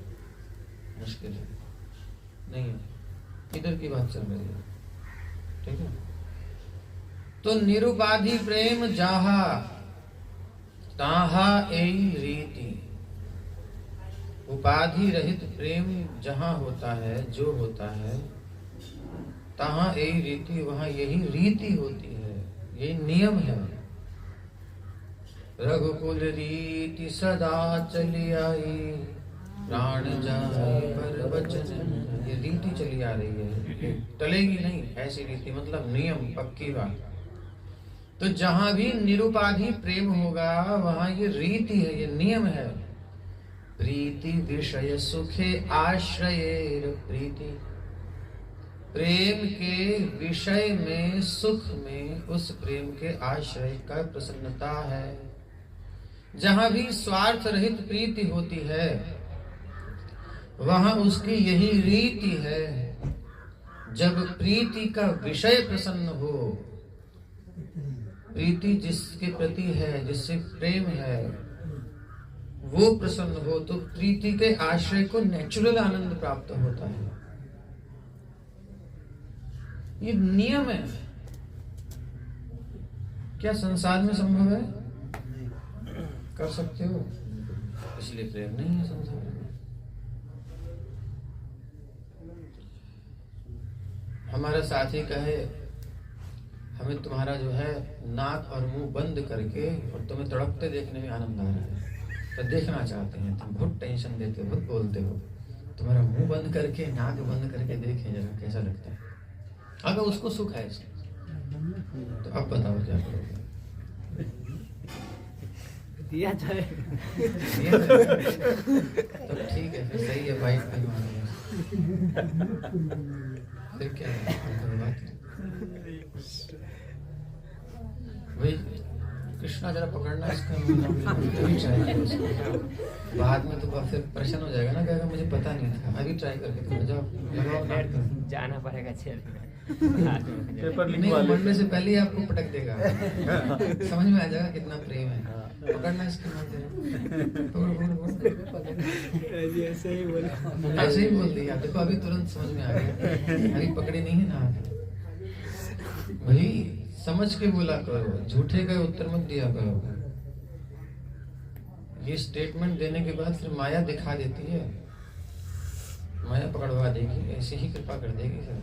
मुश्किल है, नहीं है। इधर की बात चल रही है, ठीक है। तो निरुपाधि प्रेम जहाँ तहाँ एई रीति, उपाधि रहित प्रेम जहाँ होता है, जो होता है, तहाँ एई रीति, वहाँ यही रीति होती है, यही नियम है। रघुकुल रीति सदा चली आई, प्राण जाए पर वचन, ये रीति चली आ रही है, टलेगी नहीं। ऐसी रीति मतलब नियम, पक्की बात। तो जहां भी निरुपाधि प्रेम होगा, वहां ये रीति है, ये नियम है। प्रीति विषय सुखे आश्रयेर प्रीति, प्रेम के विषय में, सुख में, उस प्रेम के आश्रय का प्रसन्नता है। जहां भी स्वार्थ रहित प्रीति होती है, वहां उसकी यही रीति है। जब प्रीति का विषय प्रसन्न हो, प्रीति जिसके प्रति है, जिससे प्रेम है, वो प्रसन्न हो, तो प्रीति के आश्रय को नेचुरल आनंद प्राप्त होता है। ये नियम है। क्या संसार में संभव है? कर सकते हो? इसलिए प्रेम नहीं है संसार में। हमारा साथी कहे, हमें तुम्हारा जो है नाक और मुंह बंद करके और तुम्हें तड़पते देखने में आनंद आ रहा है, तो देखना चाहते हैं, तुम बहुत टेंशन देते हो, बहुत बोलते हो, तुम्हारा मुंह बंद करके, नाक बंद करके देखें जरा कैसा लगता है। अगर उसको सुख है इसमें तो अब बताओ क्या करोगे? दिया जाए तो ठीक है, फिर सही है भाई, फिर क्या है भाई, कृष्णा जरा पकड़ना इसका अभी ट्राई करो उसको। बाद में तो फिर परेशान हो जाएगा ना, कहेगा मुझे पता नहीं था। अभी ट्राई करके तुम जाओ, लगाओ नाक पे। जाना पड़ेगा जेल में। पेपर नहीं, लिखवा ले। मरने से पहले ही आपको पटक देगा, समझ में आ जाएगा कितना प्रेम है। पकड़ना इसके ऐसे ही बोला, ऐसे ही बोल दिया। देखो अभी तुरंत समझ में आ गया, अभी पकड़े नहीं है ना भाई, समझ के बोला करो, झूठे का उत्तर मत दिया करो। ये स्टेटमेंट देने के बाद फिर माया दिखा देती है, माया पकड़वा देगी, ऐसे ही कृपा कर देगी फिर।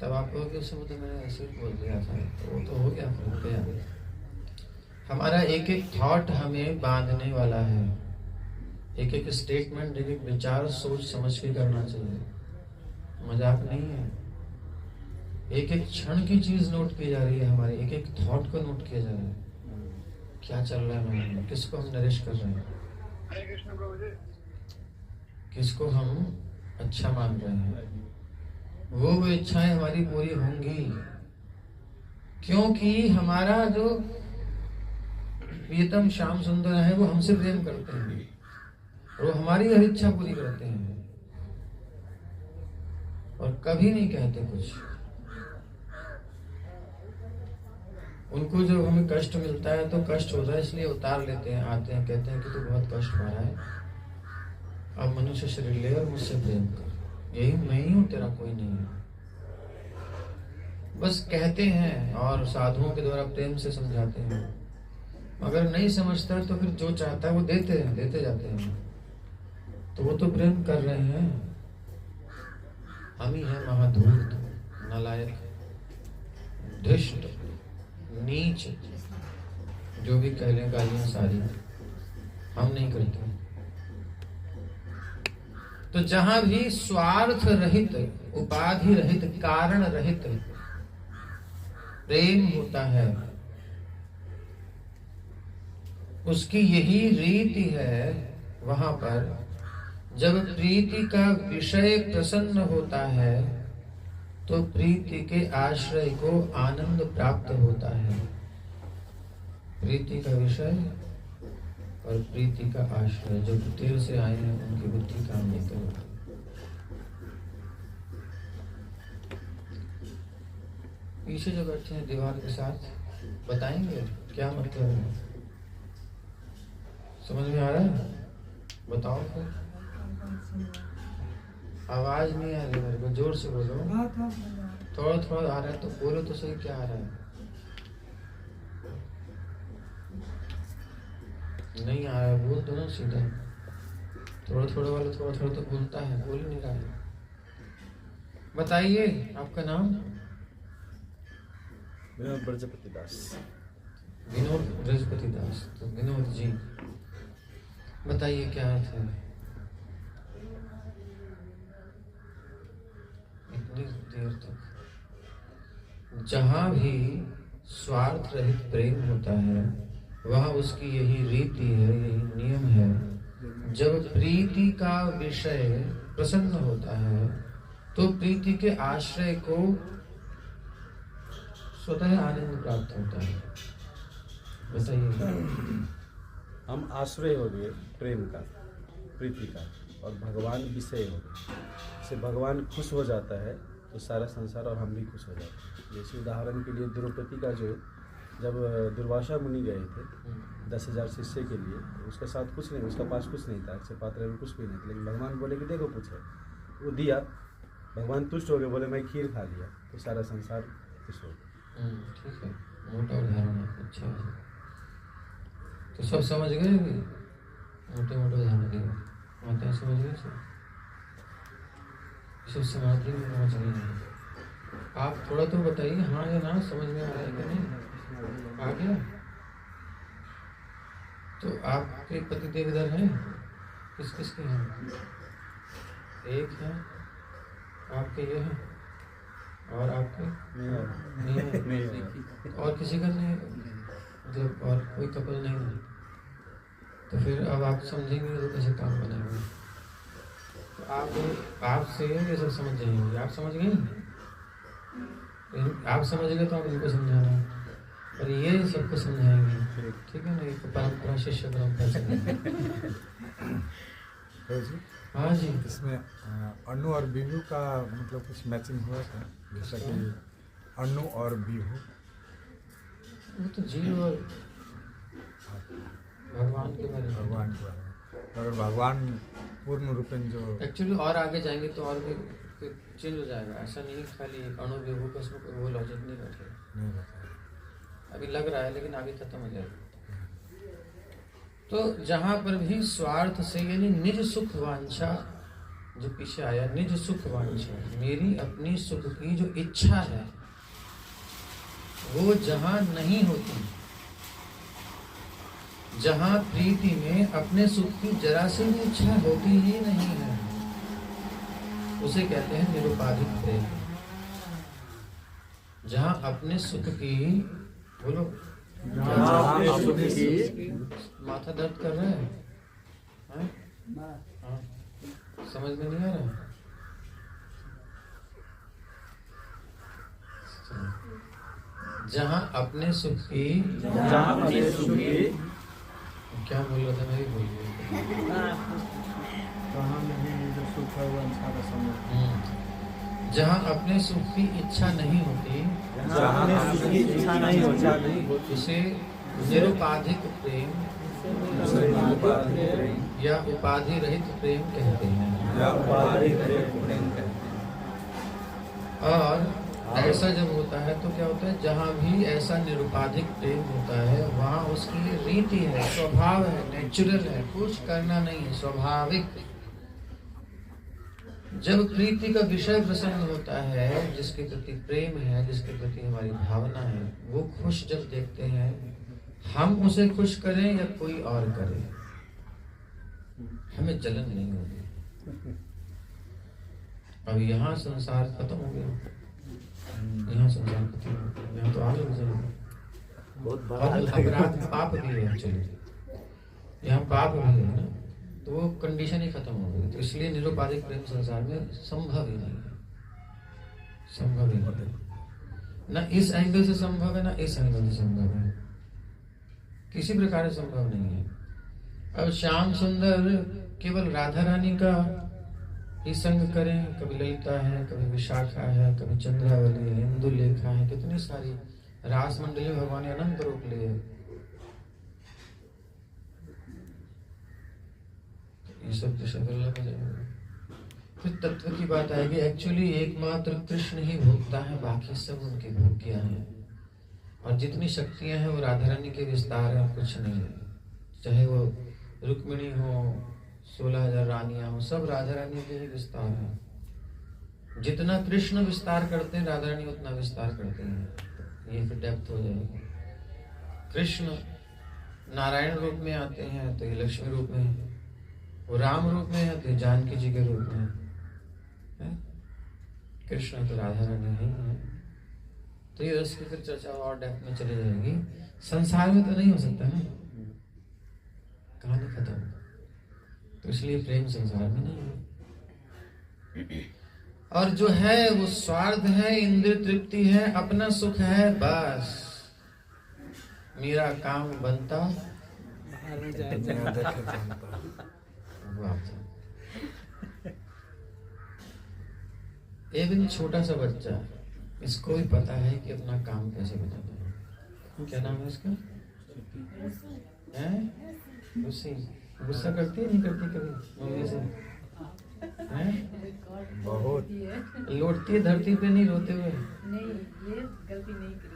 तब आप कहोगे उस समय तो मैंने ऐसे ही बोल दिया था, तो वो तो हो गया, फिर हो गया। हमारा एक एक थॉट हमें बांधने वाला है, एक एक स्टेटमेंट, एक एक विचार सोच समझ के करना चाहिए, मजाक नहीं है। एक एक क्षण की चीज नोट की जा रही है, हमारे एक एक थॉट को नोट किया जा रहा है, क्या चल रहा है हमारे में, किसको हम नरिश कर रहे हैं, किसको हम अच्छा मान रहे हैं। वो इच्छाएं हमारी पूरी होंगी, क्योंकि हमारा जो प्रियतम श्याम सुंदर है वो हमसे प्रेम करते हैं और वो हमारी हर इच्छा पूरी करते हैं और कभी नहीं कहते कुछ। उनको जब हमें कष्ट मिलता है तो कष्ट होता है, इसलिए उतार लेते हैं, आते हैं, कहते हैं कि तू बहुत कष्ट पा रहा है, अब मनुष्य शरीर ले और मुझसे प्रेम कर, यही मैं ही हूं, तेरा कोई नहीं है। बस कहते हैं और साधुओं के द्वारा प्रेम से समझाते हैं। अगर नहीं समझता तो फिर जो चाहता है वो देते हैं, देते जाते हैं, तो वो तो प्रेम कर रहे हैं। हम ही है महाधूर्त, नालायक, दुष्ट, नीच, जो भी कह लें गालियां सारी, हम नहीं करते। तो जहां भी स्वार्थ रहित, उपाधि रहित, कारण रहित प्रेम होता है, उसकी यही रीति है। वहां पर जब प्रीति का विषय प्रसन्न होता है तो प्रीति के आश्रय को आनंद प्राप्त होता है। प्रीति का विषय और प्रीति का आश्रय, जो देर से आए हैं उनकी बुद्धि काम नहीं करती। पीछे जो बैठे हैं दीवार के साथ, बताएंगे क्या मतलब है, समझ में आ रहा है? बताओ फिर। आवाज नहीं आ रही मेरे को, जोर से बोलो। थोड़ा थोड़ा आ रहा है तो बोलो तो सही, क्या आ रहा है? नहीं आ रहा है, बोल दो ना सीधा। थोड़ा थोड़ा वाला थोड़ा थोड़ा तो बोलता है, बोल नहीं रहा है। बताइए आपका नाम? विनोद ब्रजपति दास। विनोद ब्रजपति दास। तो विनोद जी बताइए क्या अर्थ है? इतनी देर तक जहां भी स्वार्थ रहित प्रेम होता है वहां उसकी यही रीति है, यही नियम है। जब प्रीति का विषय प्रसन्न होता है तो प्रीति के आश्रय को स्वतः आनंद प्राप्त होता है। बताइए। हम आश्रय हो गए प्रेम का, प्रीति का, और भगवान विषय हो गए। इससे भगवान खुश हो जाता है तो सारा संसार और हम भी खुश हो जाते हैं। जैसे उदाहरण के लिए द्रौपदी का जो, जब दुर्वासा मुनि गए थे 10,000 शिष्य के लिए, तो उसके साथ कुछ नहीं, उसका पास कुछ नहीं था, अक्षय पात्र में कुछ भी नहीं था, लेकिन भगवान बोले कि देखो कुछ है, वो दिया, भगवान तुष्ट हो गए, बोले मैं खीर खा लिया, तो सारा संसार खुश हो गया। ठीक है, मोटा उदाहरण है, अच्छा है। तो सब समझ गए कि मोटे मोटे उदाहरण दिए, माता समझ गए सब? सब समाधि में पहुँच गए हैं। आप थोड़ा तो बताइए, हाँ या ना, समझ में आ रहा है कि नहीं? आ गया? तो आपके पतिदेव इधर हैं? किस किस के हैं? एक है, आपके ये है और आपके नहीं है, और किसी का नहीं, मतलब और कोई कपल नहीं है। तो फिर अब आप समझेंगे तो कैसे काम बनेगा। तो आपसे ये सब समझ जाएंगे, आप समझ गए, आप समझ गए तो आप इनको समझाना है, और ये सबको समझाएंगे, ठीक है ना। एक परंपरा, शिष्य परंपरा चलेगी। हाँ जी। इसमें अनु और बीहू का मतलब कुछ मैचिंग हुआ था, जैसा कि अनु और बीहू, वो तो जीव और भगवान के बारे में, भगवान के बारे में। अगर भगवान पूर्ण रूपेण जो एक्चुअली और आगे जाएंगे तो और भी चेंज हो जाएगा। ऐसा नहीं खाली अणु विभू का उसमें वो लॉजिक नहीं बैठेगा, नहीं बताया, अभी लग रहा है लेकिन आगे खत्म हो जाएगा। तो जहां पर भी स्वार्थ से, यानी निज सुख वांछा, जो पीछे आया, निज सुख वांछा, मेरी अपनी सुख की जो इच्छा है वो जहां नहीं होती, जहां प्रीति में अपने सुख की जरा सी भी इच्छा होती ही नहीं है, उसे कहते हैं निरुपाधिक प्रेम। जहां अपने सुख की, बोलो, माथा दर्द कर रहा है, हाँ? समझ में नहीं आ रहा। जहां अपने सुख की, क्या बोल रहा था, मैं भी भूल गया। जहाँ अपने सुख की इच्छा नहीं होती, उसे निरुपाधिक प्रेम या उपाधि रहित प्रेम कहते हैं। और ऐसा जब होता है तो क्या होता है, जहाँ भी ऐसा निरुपाधिक प्रेम होता है वहाँ उसकी रीति है, स्वभाव है, नेचुरल है, कुछ करना नहीं है, स्वाभाविक। जब प्रीति का विषय प्रसन्न होता है, जिसके प्रति प्रेम है, जिसके प्रति हमारी भावना है, वो खुश जब देखते हैं, हम उसे खुश करें या कोई और करे, हमें जलन नहीं होगी। अब यहाँ संसार खत्म हो गया, यहाँ संसार खत्म हो गया, यहाँ तो आगे जाएगा। बहुत अपराध, पाप भी है एक्चुअली, यहाँ पाप भी है ना, तो वो कंडीशन ही खत्म हो गई। तो इसलिए निरुपाधिक प्रेम संसार में संभव ही नहीं है, संभव ही नहीं, ना इस एंगल से संभव है, ना इस एंगल से संभव है, किसी प्रकार से संभव नहीं है। अब श्याम सुंदर केवल राधा रानी का ही संग करें, कभी ललिता है, कभी विशाखा है, कभी चंद्रावली है, इंदु लेखा है, कितनी सारी रास मंडली भगवान ने अनंत रूप लिए। ये सब जैसे दुर्लभ हो जाएगा। फिर तत्व की बात आएगी, एक्चुअली एकमात्र कृष्ण ही भोगता है, बाकी सब उनकी भोग्या हैं, और जितनी शक्तियां हैं वो राधा रानी के विस्तार है, कुछ नहीं है। चाहे वो रुक्मिणी हो, 16,000 रानियां हो, सब राधा रानी के ही विस्तार है। जितना कृष्ण विस्तार करते हैं, राधा रानी उतना विस्तार करते हैं। ये फिर डेप्थ हो जाएगी। कृष्ण नारायण रूप में आते हैं तो ये लक्ष्मी रूप में है, वो राम रूप में है तो जानकी जी के रूप में है। कृष्ण तो राधा रानी ही है। तो ये रस की फिर चर्चा और डेप्थ में चली जाएगी। संसार में तो नहीं हो सकता ना, कहानी खत्म। तो इसलिए प्रेम संसार में नहीं है। और जो है वो स्वार्थ है, इंद्रिय तृप्ति है, अपना सुख है, बस मेरा काम बनता एक छोटा सा बच्चा, इसको भी पता है कि अपना काम कैसे बनाना है। क्या नाम है इसका? लूसी। गुस्सा करती है नहीं करती कभी मम्मी से? बहुत लौटती है धरती पे नहीं रोते हुए? नहीं, ये गलती नहीं करी।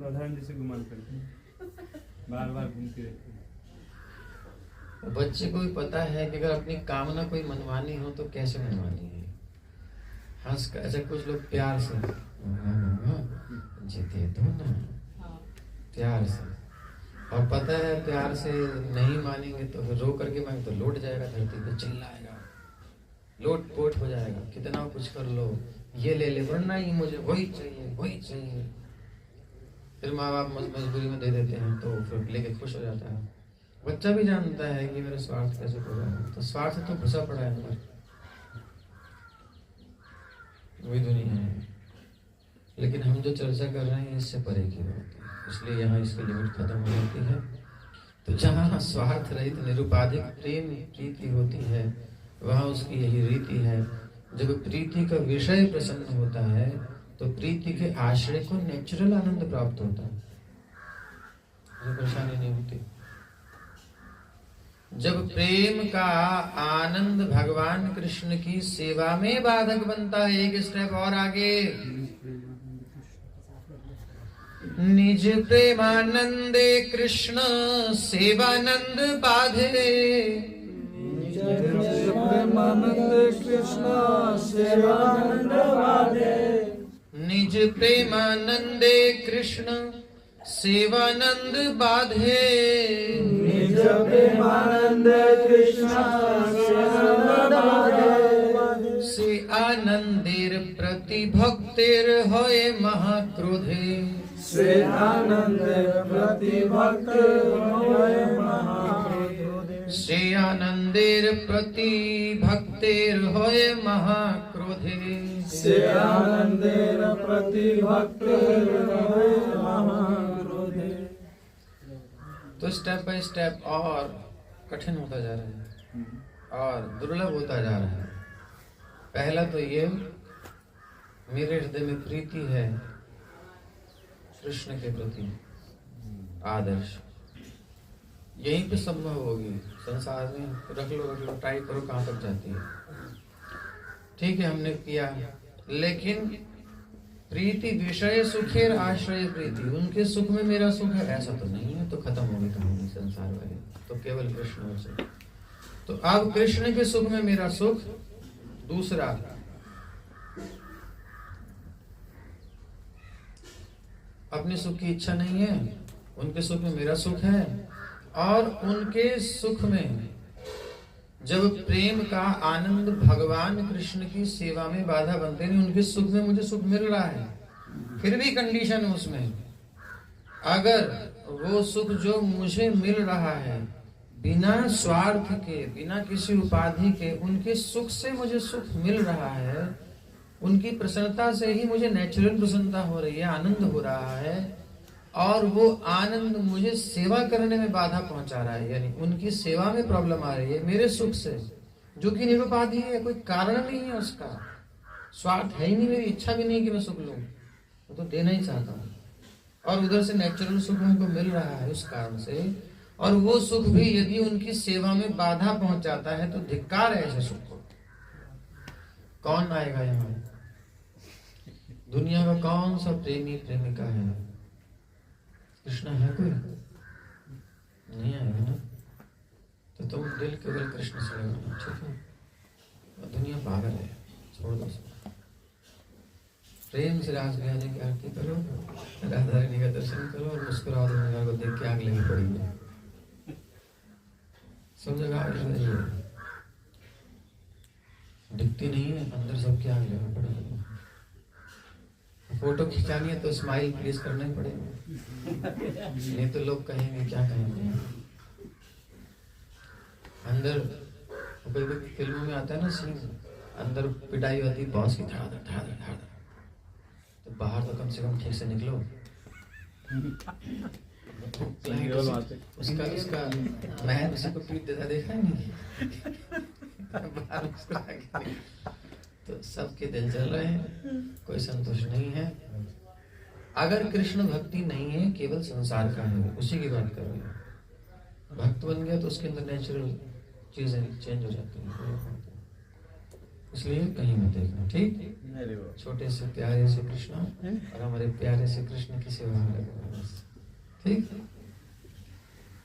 राधारानी जैसे गुमान करती है, बार बार घूमती रहती है। बच्चे को भी पता है कि अगर अपनी कामना कोई मनवानी हो तो कैसे मनवानी है। हंस कर, अच्छा कुछ लोग प्यार से जीते तो ना, प्यार से, और पता है प्यार से नहीं मानेंगे तो फिर रो करके मांगे तो लौट जाएगा धरती पे, चिल्लाएगा, लोट पोट हो जाएगा, कितना कुछ कर लो, ये ले ले, वरना ही मुझे वही चाहिए वही चाहिए। फिर माँ बाप मजबूरी में दे देते हैं तो फिर लेके खुश हो जाता है। बच्चा भी जानता है कि मेरा स्वार्थ कैसे पूरा है, तो स्वार्थ तो घुसा पड़ा है अंदर, वही दुनिया है। लेकिन हम जो चर्चा कर रहे हैं इससे परे की बात है, इसलिए यहाँ इसकी लिमिट खत्म हो जाती है। तो जहाँ स्वार्थ रहित निरुपाधिक प्रेम प्रीति होती है वहाँ उसकी यही रीति है। जब प्रीति का विषय प्रसन्न होता है तो प्रीति के आश्रय को नेचुरल आनंद प्राप्त होता है, कोई परेशानी नहीं होती। जब प्रेम का आनंद भगवान कृष्ण की सेवा में बाधक बनता है, एक स्टेप और आगे, निज प्रेमानंदे कृष्ण सेवानंद बाधे, प्रेमानंदे कृष्ण सेवानंद बाधे, निज प्रेमानंदे कृष्ण सेवानंद बाधे, निज प्रेमानंदे कृष्ण सेवानंद बाधे, से आनंदेर प्रति भक्तेर होए महाक्रोधे, से आनंदेर प्रति भक्तेर होए महाक्रोधे, से आनंदेर प्रति भक्तेर होए महाक्रोधे, से आनंदेर प्रति भक्तेर होए महाक्रोधे। तो स्टेप बाय स्टेप और कठिन होता जा रहा है और दुर्लभ होता जा रहा है। पहला तो ये, मेरे हृदय में प्रीति है कृष्ण के प्रति, आदर्श, यहीं पे संभव होगी। संसार में रख लो ट्राई करो कहाँ तक जाती है। ठीक है, हमने किया, लेकिन प्रीति विषय सुखेर आश्रय प्रीति, उनके सुख में मेरा सुख है ऐसा तो नहीं है, तो खत्म होगी कहानी संसार वाली, तो केवल कृष्ण से। तो अब कृष्ण के सुख में मेरा सुख। दूसरा, अपने सुख की इच्छा नहीं है, उनके सुख में मेरा सुख है, और उनके सुख में जब प्रेम का आनंद भगवान कृष्ण की सेवा में बाधा बनते नहीं, उनके सुख में मुझे सुख मिल रहा है, फिर भी कंडीशन है उसमें, अगर वो सुख जो मुझे मिल रहा है बिना स्वार्थ के, बिना किसी उपाधि के, उनके सुख से मुझे सुख मिल रहा है, उनकी प्रसन्नता से ही मुझे नेचुरल प्रसन्नता हो रही है, आनंद हो रहा है, और वो आनंद मुझे सेवा करने में बाधा पहुंचा रहा है, यानी उनकी सेवा में प्रॉब्लम आ रही है मेरे सुख से, जो कि निरुपाधि है, कोई कारण नहीं है उसका, स्वार्थ है ही नहीं, मेरी इच्छा भी नहीं कि मैं सुख लूं, मैं तो देना ही चाहता हूँ, और उधर से नेचुरल सुख उनको मिल रहा है उस कारण से, और वो सुख भी यदि उनकी सेवा में बाधा पहुंचाता है तो धिक्कार है ऐसे सुख को। कौन आएगा यहाँ? दुनिया का कौन सा प्रेमी प्रेमिका है? कृष्ण है कोई? नहीं आएगा ना, तो तुम दिल केवल कृष्ण से लगाना, ठीक है? दुनिया पागल है, छोड़ दो सब। प्रेम से रास बिहारी की आरती करो, राधा रानी का दर्शन करो, और मुस्कुराओ, दुनिया को देख के आग लगी पड़ी है, सब जगह आग लग रही है, दिखती नहीं है, अंदर सबकी आग लगा पड़ी है। फोटो खिंचानी है तो स्माइल प्लीज करना ही पड़ेगा, नहीं तो लोग कहेंगे, क्या कहेंगे। अंदर कोई फिल्मों में आता है ना सीन, अंदर पिटाई होती बॉस की, धड़ा धड़ा धड़ा धड़ा, तो बाहर तो कम से कम ठीक से निकलो। उसका उसका मैं उसी को पीट देता देखा नहीं, बाहर उसको आगे, तो सबके दिल जल रहे हैं, कोई संतोष नहीं है। अगर कृष्ण भक्ति नहीं है, केवल संसार का है, उसी की बात कर रहे हैं। भक्त बन गया तो उसके अंदर नेचुरल चीजें चेंज हो जाती हैं, इसलिए कहीं मत देखना, ठीक? छोटे से प्यारे से कृष्ण और हमारे प्यारे से कृष्ण की सेवा में लगना, ठीक?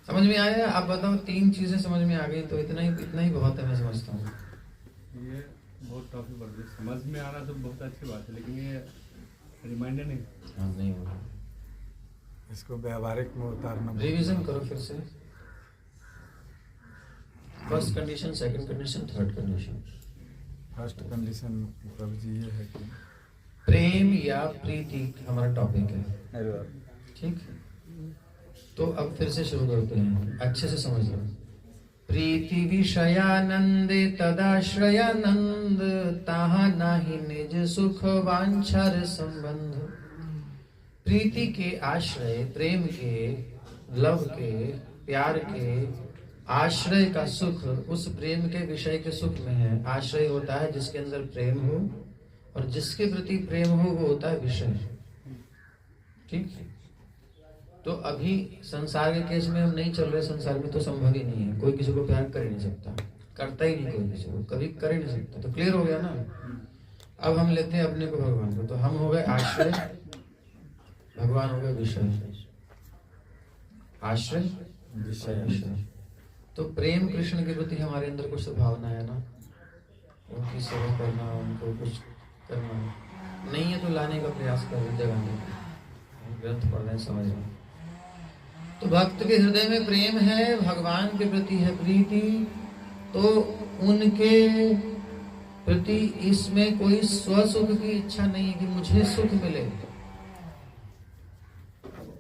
समझ में आया? आप बताओ, 3 चीजें समझ में आ गई तो इतना ही बहुत है, मैं समझता हूँ। ये बहुत टॉपिक बढ़ गई, समझ में आना तो बहुत अच्छी बात है, लेकिन ये रिमाइंडर नहीं, हाँ नहीं होगा, इसको व्यावहारिक में उतारना। रिवीजन करो फिर से, first condition, second condition, third condition. First condition प्रभु जी ये है कि प्रेम या प्रीति हमारा टॉपिक है, अरे वाह। ठीक। तो अब फिर से शुरू करते हैं, अच्छे से समझ लो। प्रीति विषयानंदे तदाश्रयानंद, ताहा नाही निज सुख वांछार संबंध। प्रीति के आश्रय, प्रेम के, लव के, प्यार के आश्रय का सुख उस प्रेम के विषय के सुख में है। आश्रय होता है जिसके अंदर प्रेम हो, और जिसके प्रति प्रेम हो वो होता है विषय, ठीक। तो अभी संसार के केस में हम नहीं चल रहे, संसार में तो संभव ही नहीं है, कोई किसी को प्यार कर ही नहीं सकता, करता ही नहीं कोई किसी को, कभी कर ही नहीं सकता। तो क्लियर हो गया ना। अब हम लेते हैं अपने को भगवान को, तो हम हो गए आश्रय, भगवान हो गए विषय। आश्रय विषय। तो प्रेम कृष्ण के प्रति हमारे अंदर कुछ भावना है ना, उनकी सेवा करना, उनको कुछ करना नहीं है तो लाने का प्रयास कर, जगाने का। ग्रंथ पढ़ रहे हैं, समझ रहे हैं। तो भक्त के हृदय में प्रेम है, भगवान के प्रति है प्रीति, तो उनके प्रति इसमें कोई स्वसुख की इच्छा नहीं है कि मुझे सुख मिले,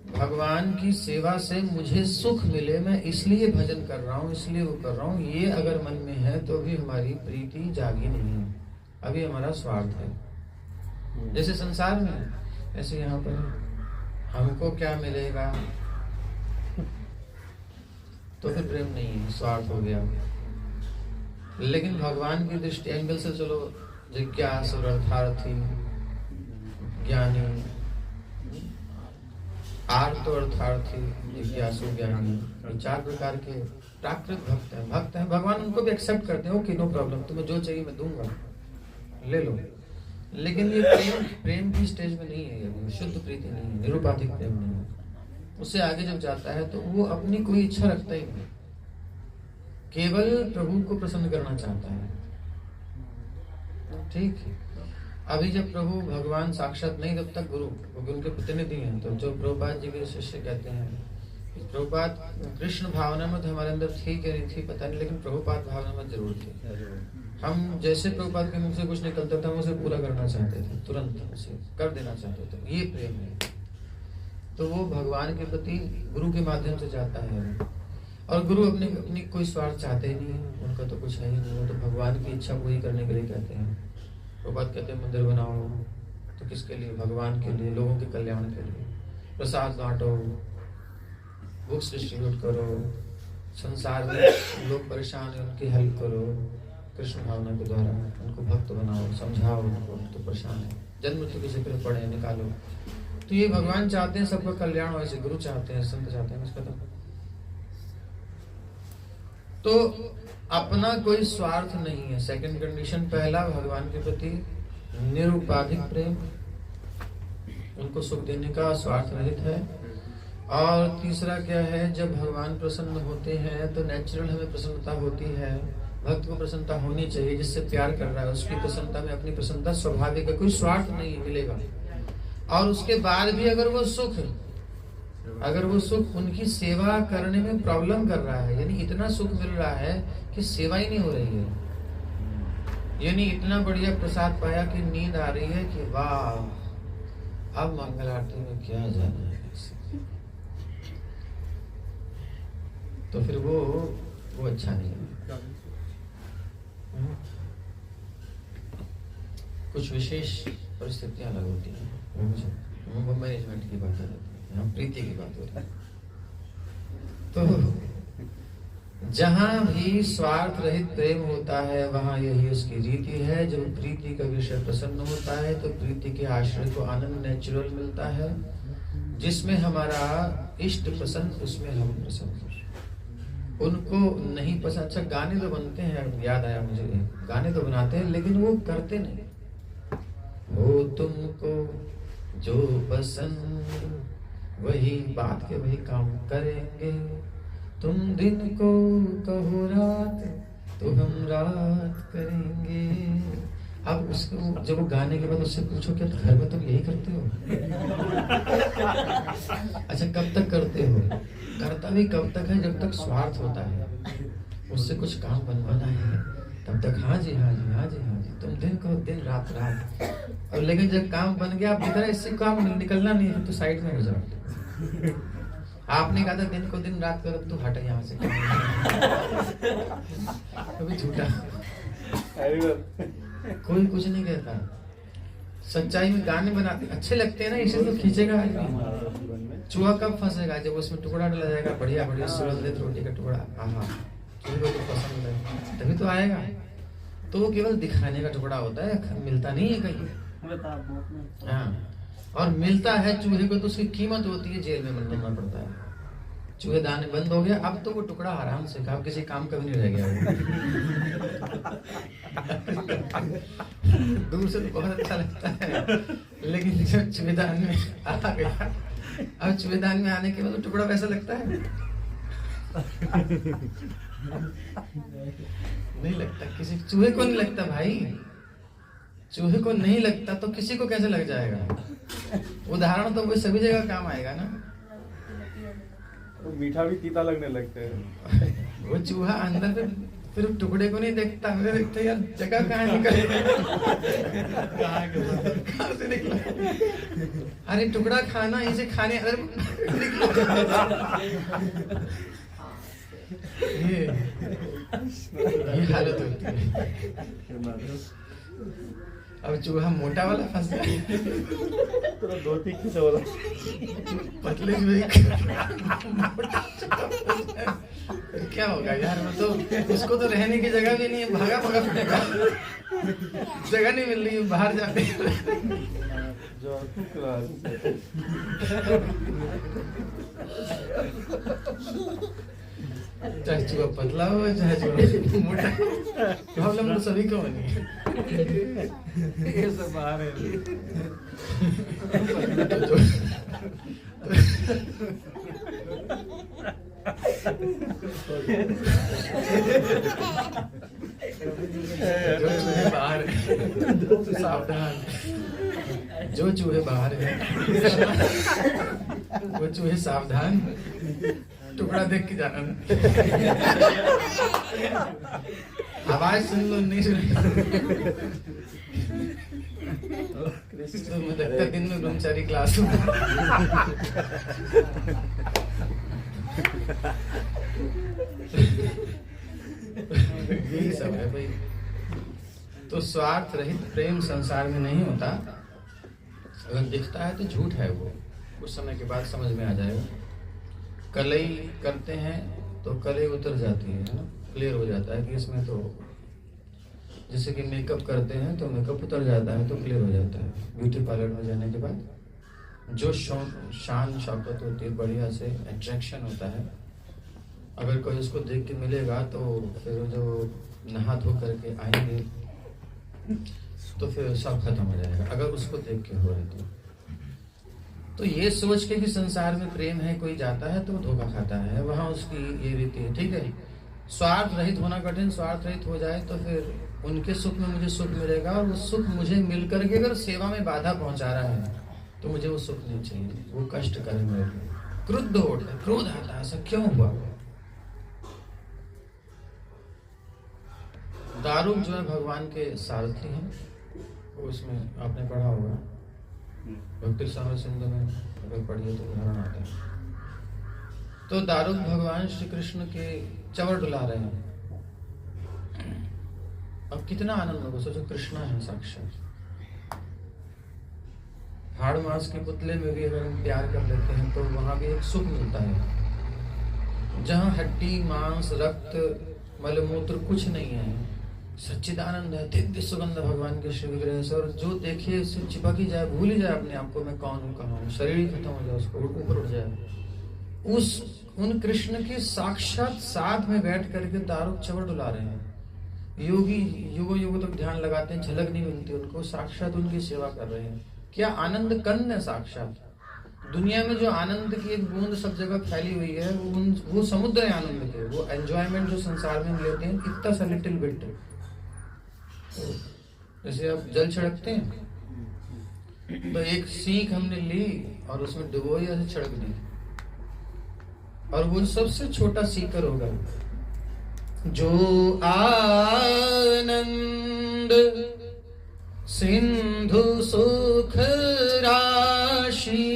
भगवान की सेवा से मुझे सुख मिले, मैं इसलिए भजन कर रहा हूँ, इसलिए वो कर रहा हूँ। ये अगर मन में है तो भी हमारी प्रीति जागी नहीं है, अभी हमारा स्वार्थ है। जैसे संसार में ऐसे यहाँ पर हमको क्या मिलेगा, तो फिर प्रेम नहीं है, स्वार्थ हो गया। लेकिन भगवान की दृष्टि एंगल से चलो, जिज्ञासु, अर्थार्थी, ज्ञानी, आर्त अर्थार्थी, जिज्ञासु, ज्ञानी, ये 4 प्रकार के प्राकृत भक्त हैं। भक्त हैं, भगवान उनको भी एक्सेप्ट करते हैं, ओके नो प्रॉब्लम, तुम्हें जो चाहिए मैं दूंगा, ले लो। लेकिन ये प्रेम की स्टेज में नहीं है, ये शुद्ध प्रीति नहीं है, निरुपाधिक प्रेम नहीं है। उससे आगे जब जाता है तो वो अपनी कोई इच्छा रखता ही नहीं, केवल प्रभु को प्रसन्न करना चाहता है, ठीक है। अभी जब प्रभु भगवान साक्षात नहीं, तब तक गुरु, क्योंकि उनके प्रतिनिधि हैं। तो जो प्रभुपाद जी के शिष्य कहते हैं कि प्रभुपाद कृष्ण भावना में तो हमारे अंदर थी कि नहीं थी पता नहीं, लेकिन प्रभुपाद भावना में जरूर थी। हम जैसे प्रभुपाद के मुख से कुछ निकलता था, हम उसे पूरा करना चाहते थे, तुरंत उसे कर देना चाहते थे, ये प्रेम है। तो वो भगवान के प्रति गुरु के माध्यम से जाता है, और गुरु अपनी कोई स्वार्थ चाहते ही नहीं है, उनका तो कुछ है ही नहीं, वो तो भगवान की इच्छा पूरी करने के लिए कहते हैं। प्रभुपाद कहते हैं मंदिर बनाओ, तो किसके लिए, भगवान के लिए, लोगों के कल्याण के लिए। प्रसाद बांटो, बुक्स डिस्ट्रीब्यूट करो, संसार में लोग परेशान हैं उनकी हेल्प करो, कृष्ण भावना के द्वारा उनको भक्त बनाओ, समझाओ उनको, तो परेशान है, जन्म मृत्यु की जिक्र पढ़े, निकालो। तो ये भगवान चाहते हैं सबका कल्याण हो, ऐसे गुरु चाहते हैं, संत चाहते हैं, उसका तो अपना कोई स्वार्थ नहीं है। सेकंड कंडीशन, पहला भगवान के प्रति निरुपाधिक प्रेम, उनको सुख देने का, स्वार्थ रहित है। और तीसरा क्या है, जब भगवान प्रसन्न होते हैं तो नेचुरल हमें प्रसन्नता होती है, भक्त को प्रसन्नता होनी चाहिए, जिससे प्यार कर रहा है उसकी प्रसन्नता में अपनी प्रसन्नता स्वाभाविक है, कोई स्वार्थ नहीं मिलेगा। और उसके बाद भी अगर वो सुख उनकी सेवा करने में प्रॉब्लम कर रहा है, यानी इतना सुख मिल रहा है कि सेवा ही नहीं हो रही है, यानी इतना बढ़िया प्रसाद पाया कि नींद आ रही है कि वाह अब मंगल आरती में क्या जाना है, तो फिर वो अच्छा नहीं है। कुछ विशेष परिस्थितियां अलग होती हैं, वो मैनेजमेंट की बात है, हम प्रीति की बात हो रही है। तो जहां भी स्वार्थ रहित प्रेम होता है वहां यही उसकी रीति है। जब प्रीति का विषय प्रसन्न होता है तो प्रीति के आश्रय को आनंद नेचुरल मिलता है, जिसमें हमारा इष्ट प्रसन्न, उसमें हम प्रसन्न। उनको नहीं पसंद, अच्छा गाने तो बनते हैं, याद आया मुझे, गाने तो बनाते हैं लेकिन वो करते नहीं। हो तुमको जो पसंद वही बात के वही काम करेंगे, तुम दिन को कहो रात तो हम रात करेंगे। अब उसको जब वो गाने के बाद उससे पूछो क्या घर में तुम यही करते हो? अच्छा कब तक करते हो? करता भी कब तक है? जब तक स्वार्थ होता है, उससे कुछ काम बनवाना है तब तक हाँ जी हाँ जी हाँ जी हाँ जी, तुम दिन कहो दिन रात रात। और लेकिन जब काम बन गया, आप दिख रहा है इससे काम निकलना नहीं है तो साइड में हो जाओ। आपने कहा था दिन को दिन रात करो, तो हट यहाँ से। कभी झूठा कोई कुछ नहीं कहता। सच्चाई में गाने बनाते अच्छे लगते हैं ना, इसे तो खींचेगा। चूहा कब फंसेगा? जब उसमें टुकड़ा डाला जाएगा, बढ़िया बढ़िया सुगंधित रोटी का टुकड़ा, हाँ चूहे को तो पसंद है, तभी तो आएगा। तो वो केवल दिखाने का टुकड़ा होता है, मिलता नहीं है कहीं। हाँ, और मिलता है चूहे को तो उसकी कीमत होती है, जेल में मरना पड़ता है। चूहे दाने बंद हो गया, अब तो वो टुकड़ा आराम से खा, किसी काम का भी नहीं रह गया। दूर से तो बहुत अच्छा लगता है, लेकिन जब चूहेदान में आ गया, अब चूहेदान में आने के बाद तो टुकड़ा वैसा लगता है। नहीं लगता, किसी चूहे को नहीं लगता भाई, चूहे को नहीं लगता तो किसी को कैसे लग जाएगा? उदाहरण तो वो सभी जगह काम आएगा ना। तो मीठा भी तीता लगने लगते हैं। वो चूहा अंदर पे फिर टुकड़े को नहीं देखता, मुझे देखता यार जगह कहाँ निकले, कहाँ से निकला। अरे टुकड़ा खाना, इसे खाने अरे ये हालत होती है। अब चूहा मोटा वाला फंस गया, तो धोती खींचा वाला पतले क्या होगा यार? वो तो उसको तो रहने की जगह भी नहीं है, भागा भागा फिरेगा, जगह नहीं मिल रही है बाहर जाने। चाहे चूहा पतला हो चाहे चूहा मोटा, प्रॉब्लम तो सभी को नहीं है। ये सब बाहर है। जो चूहे बाहर है सावधान, जो चूहे बाहर है वो चूहे सावधान, टुकड़ा देख के जाना। आवाज सुन लो, नहीं सुन तो दिन में ब्रह्मचारी क्लास यही सब है भाई। तो स्वार्थ रहित प्रेम संसार में नहीं होता। अगर दिखता है तो झूठ है, वो कुछ समय के बाद समझ में आ जाएगा। कलई करते हैं तो कलई उतर जाती है ना, क्लियर हो जाता है कि इसमें तो, जैसे कि मेकअप करते हैं तो मेकअप उतर जाता है तो क्लियर हो जाता है। ब्यूटी पार्लर में जाने के बाद जो शान शौकत होती है, बढ़िया से अट्रैक्शन होता है, अगर कोई उसको देख के मिलेगा तो फिर जो नहा धो करके आएंगे तो फिर सब खत्म हो जाएगा, अगर उसको देख के हो रहे तो ये सोच के कि संसार में प्रेम है, कोई जाता है तो वो धोखा खाता है, वहां उसकी ये रीति है। ठीक है, स्वार्थ रहित होना कठिन, स्वार्थ रहित हो जाए तो फिर उनके सुख में मुझे सुख मिलेगा, और वो सुख मुझे मिल करके अगर सेवा में बाधा पहुंचा रहा है तो मुझे वो सुख नहीं चाहिए, वो कष्ट करे मेरे लिए। क्रुद्ध होता है, क्रोध आता है, ऐसा क्यों हुआ? दारुक जो है भगवान के सारथी हैं, वो उसमें आपने पढ़ा होगा, भक्ति सागर सिंधु में अगर पढ़िए तो उदाहरण आता है। तो दारुक भगवान श्री कृष्ण के चवर डुला रहे हैं। अब कितना आनंद होगा, सोचो कृष्णा है साक्षात। हाड़ मांस के पुतले में भी अगर हम प्यार कर लेते हैं तो वहां भी एक सुख मिलता है, जहां हड्डी मांस रक्त मलमूत्र कुछ नहीं है, सच्चिदानंद है, दिव्य सुगंध भगवान के श्री विग्रह से, और जो देखे उससे चिपक ही जाए, भूल ही जाए अपने आप को, मैं कौन हूँ कहाँ हूँ, शरीर ही खत्म हो जाए, उसको ऊपर उठ जाए। उन कृष्ण के साक्षात साथ में बैठ करके दारुक चवर डुला रहे हैं। योगी युगों युगों तक ध्यान लगाते हैं, झलक नहीं मिलती उनको, साक्षात उनकी सेवा कर रहे हैं। क्या आनंद कंद है साक्षात। दुनिया में जो आनंद की एक बूंद सब जगह फैली हुई है, वो समुद्र है आनंद के। वो एंजॉयमेंट जो संसार में हम लेते हैं, इतना सा लिटिल बिट, जैसे आप जल छिड़कते हैं तो एक सीख हमने ली और उसमें डुबोई ऐसे छिड़क दी, और वो सबसे छोटा सीकर होगा जो आनंद सिंधु सुख राशि,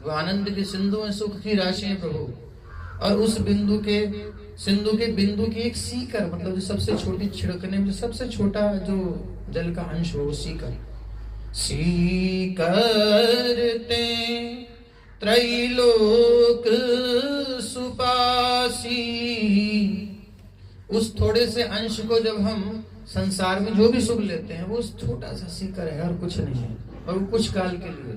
वो आनंद के सिंधु में सुख की राशि है प्रभु। और उस बिंदु के सिंधु के बिंदु की एक सीकर, मतलब जो सबसे छोटी छिड़कने में जो सबसे छोटा जो जल का अंश हो, सीकर। सीकरते त्रैलोक सुपासी, उस थोड़े से अंश को जब हम संसार में जो भी सुख लेते हैं वो छोटा सा सीकर है और कुछ नहीं है, और वो कुछ काल के लिए,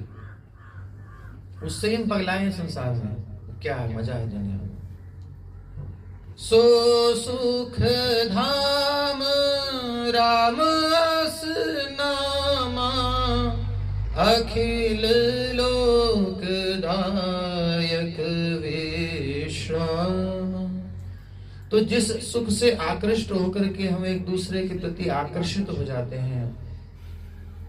उससे हम पगलाए हैं संसार में। क्या है मजा है दुनिया में। सो सुख धाम राम अस नामा, अखिल लोकदायक विश्राम। तो जिस सुख से आकृष्ट होकर के हम एक दूसरे के प्रति आकर्षित हो जाते हैं,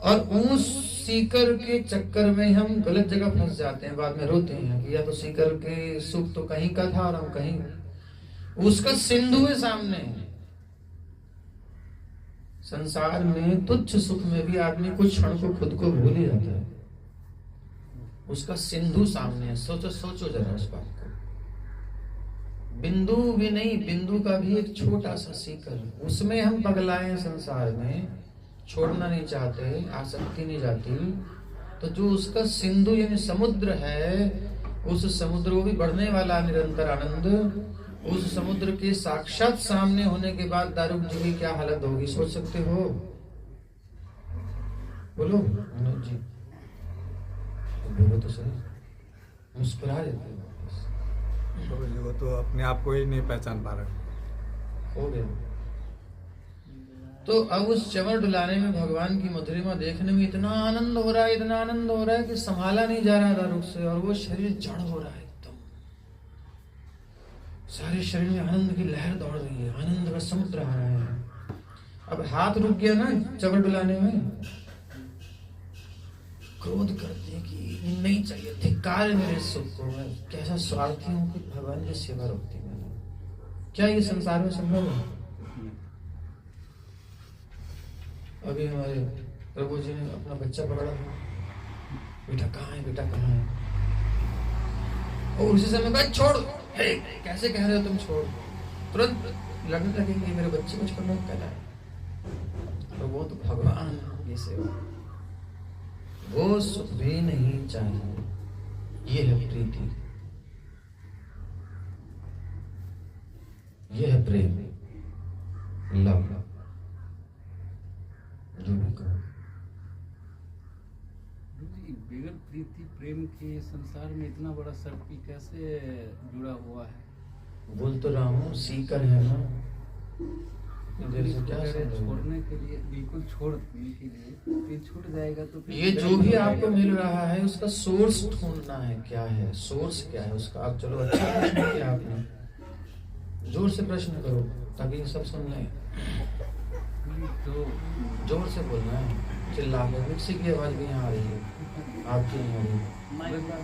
और उस सीकर के चक्कर में हम गलत जगह फंस जाते हैं, बाद में रोते हैं कि या तो सीकर के सुख तो कहीं का था और हम कहीं, उसका सिंधु है सामने। संसार में तुच्छ सुख में भी आदमी कुछ क्षण को खुद को भूल ही जाता है, उसका सिंधु सामने है। सोचो सोचो जरा उस बात को। बिंदु भी नहीं, बिंदु का भी एक छोटा सा सीकर, उसमें हम पगलाए संसार में, छोड़ना नहीं चाहते, आसक्ति नहीं जाती। तो जो उसका सिंधु यानी समुद्र है, उस समुद्र को भी बढ़ने वाला निरंतर आनंद, उस समुद्र के साक्षात सामने होने के बाद दारुक जी की क्या हालत होगी, सोच सकते हो? बोलो मनोज जी, बोलो तो सही, मुस्कुरा देते हो। वो तो अपने आप को ही नहीं पहचान पा रहे हो गया। तो अब उस चमर डुलाने में भगवान की मधुरिमा देखने में इतना आनंद हो रहा है, इतना आनंद हो रहा है कि संभाला नहीं जा रहा दारुक से, और वो शरीर जड़ हो रहा है एकदम, सारे शरीर में आनंद की लहर दौड़ रही है, आनंद का समुद्र आ रहा है। अब हाथ रुक गया ना चमर डुलाने में, क्रोध करते हैं कि नहीं चाहिए, धिक्कार मेरे सुख को, मैं कैसा स्वार्थी हूं कि भगवान की सेवा रोकती मैंने। क्या ये संसार में संभव है? अभी हमारे प्रभु जी ने अपना बच्चा पकड़ा, बेटा कहाँ है, बेटा कहाँ है, और उसी समय कहा छोड़। कैसे कह रहे हो तुम छोड़? तुरंत लड़ने लगेंगे मेरे बच्चे कुछ करना कहता है। तो वो तो भगवान ये सेवा, वो सुख भी नहीं चाहिए। ये है प्रीति, ये है प्रेम, लव, जो भी कहो। बगैर प्रीति प्रेम के संसार में इतना बड़ा सर्कल कैसे जुड़ा हुआ है? बोल तो रहा हूँ, सीकर है ना, छोड़ने के लिए, बिल्कुल छोड़ने के लिए, फिर छूट जाएगा तो फिर ये जो भी आपको मिल रहा है उसका सोर्स ढूंढना है। क्या है सोर्स, क्या है उसका? आप चलो अच्छा प्रश्न किया आपने, जोर से प्रश्न करो ताकि सब सुन लें। तो जोर से बोलना है, चिल्ला के। मिक्सी की आवाज भी यहाँ आ रही है, आपकी नहीं आ रही।